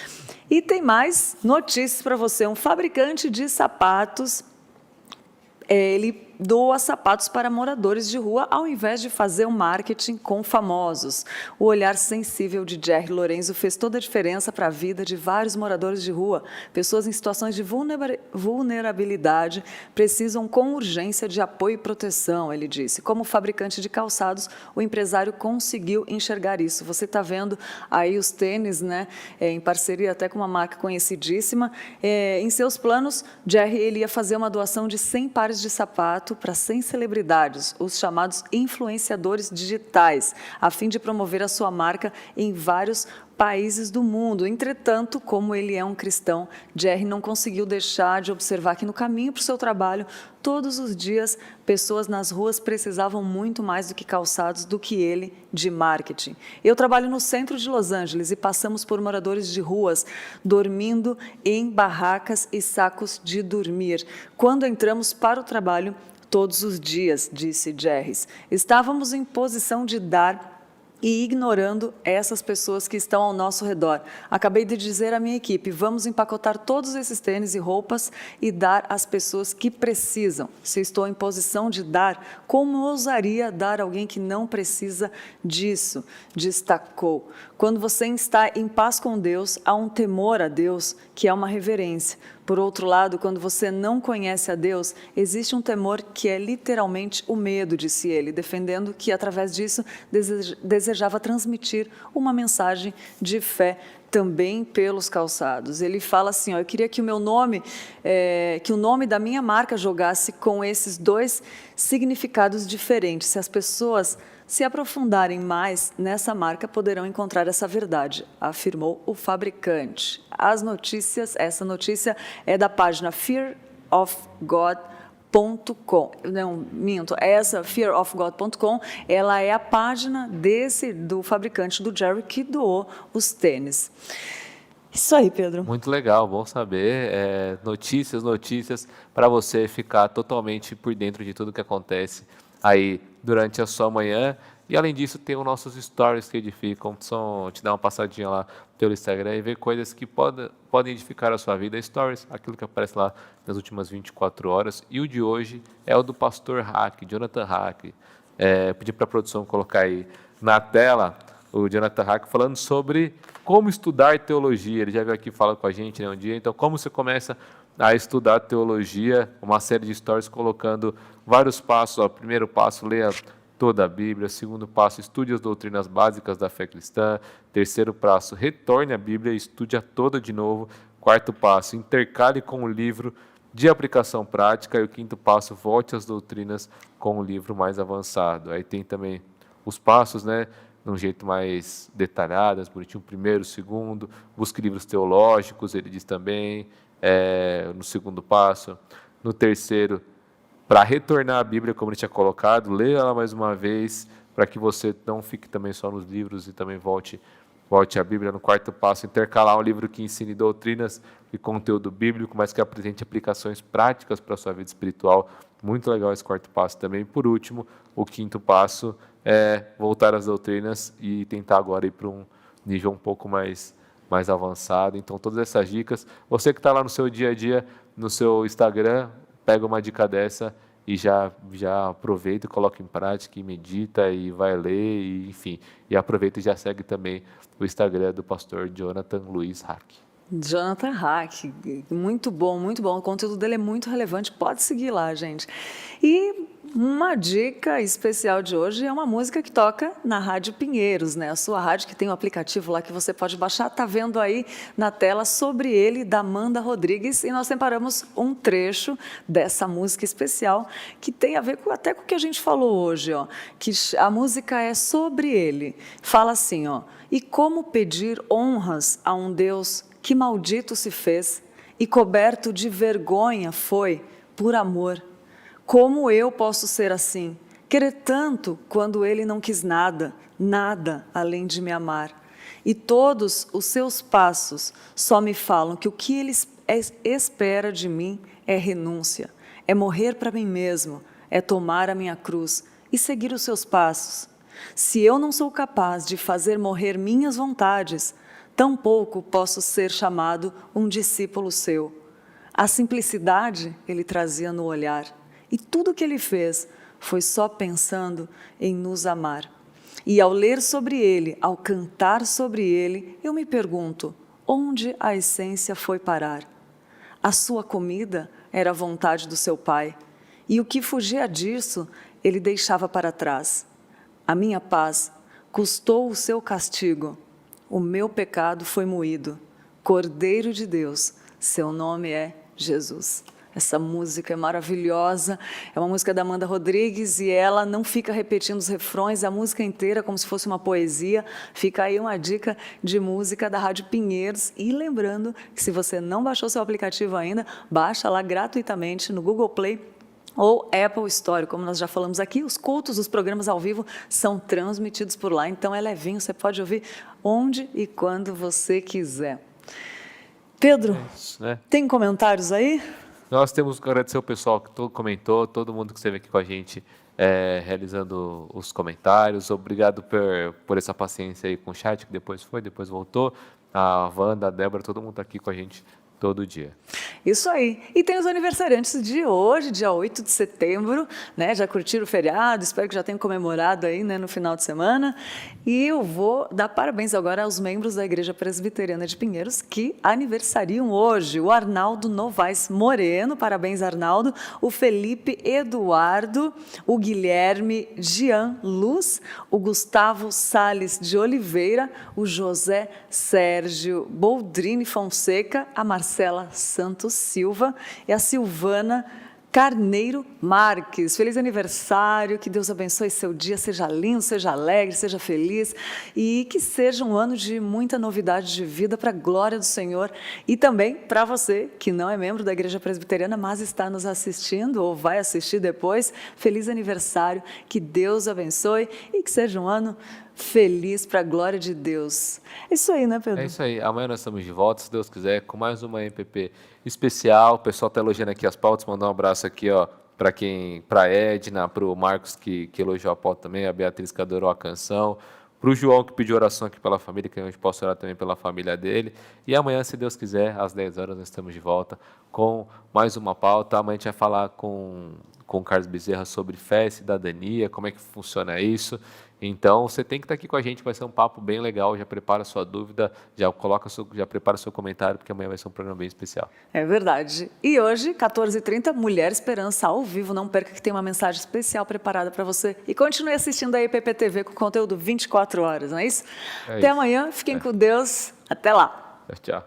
E tem mais notícias para você. Um fabricante de sapatos, ele doa sapatos para moradores de rua ao invés de fazer um marketing com famosos. O olhar sensível de Jerry Lorenzo fez toda a diferença para a vida de vários moradores de rua. Pessoas em situações de vulnerabilidade precisam com urgência de apoio e proteção, ele disse. Como fabricante de calçados, o empresário conseguiu enxergar isso. Você está vendo aí os tênis, né, em parceria até com uma marca conhecidíssima. Em seus planos, Jerry ele ia fazer uma doação de 100 pares de sapato para 100 celebridades, os chamados influenciadores digitais, a fim de promover a sua marca em vários países do mundo. Entretanto, como ele é um cristão, Jerry não conseguiu deixar de observar que no caminho para o seu trabalho, todos os dias, pessoas nas ruas precisavam muito mais do que calçados, do que ele, de marketing. Eu trabalho no centro de Los Angeles e passamos por moradores de ruas, dormindo em barracas e sacos de dormir. Quando entramos para o trabalho, todos os dias, disse Jerry, estávamos em posição de dar e ignorando essas pessoas que estão ao nosso redor. Acabei de dizer à minha equipe, vamos empacotar todos esses tênis e roupas e dar às pessoas que precisam. Se estou em posição de dar, como ousaria dar a alguém que não precisa disso? Destacou. Quando você está em paz com Deus, há um temor a Deus, que é uma reverência. Por outro lado, quando você não conhece a Deus, existe um temor que é literalmente o medo, disse ele, defendendo que, através disso, desejava transmitir uma mensagem de fé também pelos calçados. Ele fala assim, ó, eu queria que o meu nome, que o nome da minha marca jogasse com esses dois significados diferentes. Se as pessoas se aprofundarem mais nessa marca, poderão encontrar essa verdade, afirmou o fabricante. Essa notícia é da página fearofgod.com. Não, minto, essa fearofgod.com, ela é a página do fabricante do Jerry que doou os tênis. Isso aí, Pedro. Muito legal, bom saber. Notícias para você ficar totalmente por dentro de tudo que acontece aí durante a sua manhã. E além disso, tem os nossos stories que edificam. Te dar uma passadinha lá pelo Instagram e ver coisas que podem edificar a sua vida. Stories, aquilo que aparece lá nas últimas 24 horas. E o de hoje é o do pastor Hack, Jonathan Hack. Pedi para a produção colocar aí na tela o Jonathan Hack falando sobre como estudar teologia. Ele já veio aqui falar com a gente, né, um dia. Então, como você começa a estudar teologia, uma série de stories colocando vários passos. Ó, primeiro passo, leia toda a Bíblia. Segundo passo, estude as doutrinas básicas da fé cristã. Terceiro passo, retorne à Bíblia e estude-a toda de novo. Quarto passo, intercale com o livro de aplicação prática. E o quinto passo, volte às doutrinas com o livro mais avançado. Aí tem também os passos, né, de um jeito mais detalhado, bonitinho, primeiro, segundo. Busque livros teológicos, ele diz também, no segundo passo. No terceiro, para retornar à Bíblia, como ele tinha colocado, leia ela mais uma vez, para que você não fique também só nos livros e também volte à Bíblia. No quarto passo, intercalar um livro que ensine doutrinas e conteúdo bíblico, mas que apresente aplicações práticas para a sua vida espiritual. Muito legal esse quarto passo também. Por último, o quinto passo é voltar às doutrinas e tentar agora ir para um nível um pouco mais avançado. Então, todas essas dicas, você que está lá no seu dia a dia, no seu Instagram, pega uma dica dessa e já aproveita, coloca em prática e medita e vai ler, e, enfim. E aproveita e já segue também o Instagram do pastor Jonathan Luiz Hack. Jonathan Hack, muito bom, muito bom. O conteúdo dele é muito relevante, pode seguir lá, gente. E uma dica especial de hoje é uma música que toca na Rádio Pinheiros, né? A sua rádio que tem um aplicativo lá que você pode baixar, tá vendo aí na tela Sobre Ele, da Amanda Rodrigues, e nós separamos um trecho dessa música especial que tem a ver até com o que a gente falou hoje, ó, que a música é Sobre Ele. Fala assim, ó, e como pedir honras a um Deus que maldito se fez e coberto de vergonha foi por amor. Como eu posso ser assim? Querer tanto quando ele não quis nada além de me amar. E todos os seus passos só me falam que o que ele espera de mim é renúncia, é morrer para mim mesmo, é tomar a minha cruz e seguir os seus passos. Se eu não sou capaz de fazer morrer minhas vontades, tampouco posso ser chamado um discípulo seu. A simplicidade ele trazia no olhar, e tudo o que ele fez foi só pensando em nos amar. E ao ler sobre ele, ao cantar sobre ele, eu me pergunto, onde a essência foi parar? A sua comida era a vontade do seu pai, e o que fugia disso, ele deixava para trás. A minha paz custou o seu castigo, o meu pecado foi moído. Cordeiro de Deus, seu nome é Jesus. Essa música é maravilhosa, é uma música da Amanda Rodrigues e ela não fica repetindo os refrões, a música inteira como se fosse uma poesia. Fica aí uma dica de música da Rádio Pinheiros. E lembrando que se você não baixou seu aplicativo ainda, baixa lá gratuitamente no Google Play ou Apple Store. Como nós já falamos aqui, os cultos, os programas ao vivo são transmitidos por lá, então é levinho, você pode ouvir onde e quando você quiser. Pedro, isso, né? Tem comentários aí? Nós temos que agradecer o pessoal que comentou, todo mundo que esteve aqui com a gente realizando os comentários. Obrigado por essa paciência aí com o chat, que depois voltou. A Wanda, a Débora, todo mundo está aqui com a gente todo dia. Isso aí. E tem os aniversariantes de hoje, dia 8 de setembro, né? Já curtiram o feriado, espero que já tenham comemorado aí, né, no final de semana. E eu vou dar parabéns agora aos membros da Igreja Presbiteriana de Pinheiros que aniversariam hoje. O Arnaldo Novaes Moreno, parabéns Arnaldo, o Felipe Eduardo, o Guilherme Jean Luz, o Gustavo Salles de Oliveira, o José Sérgio Boldrini Fonseca, a Marcela Santos Silva e a Silvana Carneiro Marques. Feliz aniversário, que Deus abençoe seu dia, seja lindo, seja alegre, seja feliz e que seja um ano de muita novidade de vida para a glória do Senhor e também para você que não é membro da Igreja Presbiteriana, mas está nos assistindo ou vai assistir depois. Feliz aniversário, que Deus abençoe e que seja um ano feliz para a glória de Deus. É isso aí, né, Pedro? É isso aí. Amanhã nós estamos de volta, se Deus quiser, com mais uma MPP especial. O pessoal está elogiando aqui as pautas. Mandar um abraço aqui, ó, para a Edna, para o Marcos, que elogiou a pauta também, a Beatriz, que adorou a canção, para o João, que pediu oração aqui pela família, que a gente possa orar também pela família dele. E amanhã, se Deus quiser, às 10 horas, nós estamos de volta com mais uma pauta. Amanhã a gente vai falar com o Carlos Bezerra sobre fé e cidadania, como é que funciona isso. Então, você tem que estar aqui com a gente, vai ser um papo bem legal. Já prepara a sua dúvida, já prepara o seu comentário, porque amanhã vai ser um programa bem especial. É verdade. E hoje, 14h30, Mulher Esperança ao vivo. Não perca que tem uma mensagem especial preparada para você. E continue assistindo a IPP TV com conteúdo 24 horas, não é isso? Até amanhã, fiquem com Deus. Até lá. Tchau.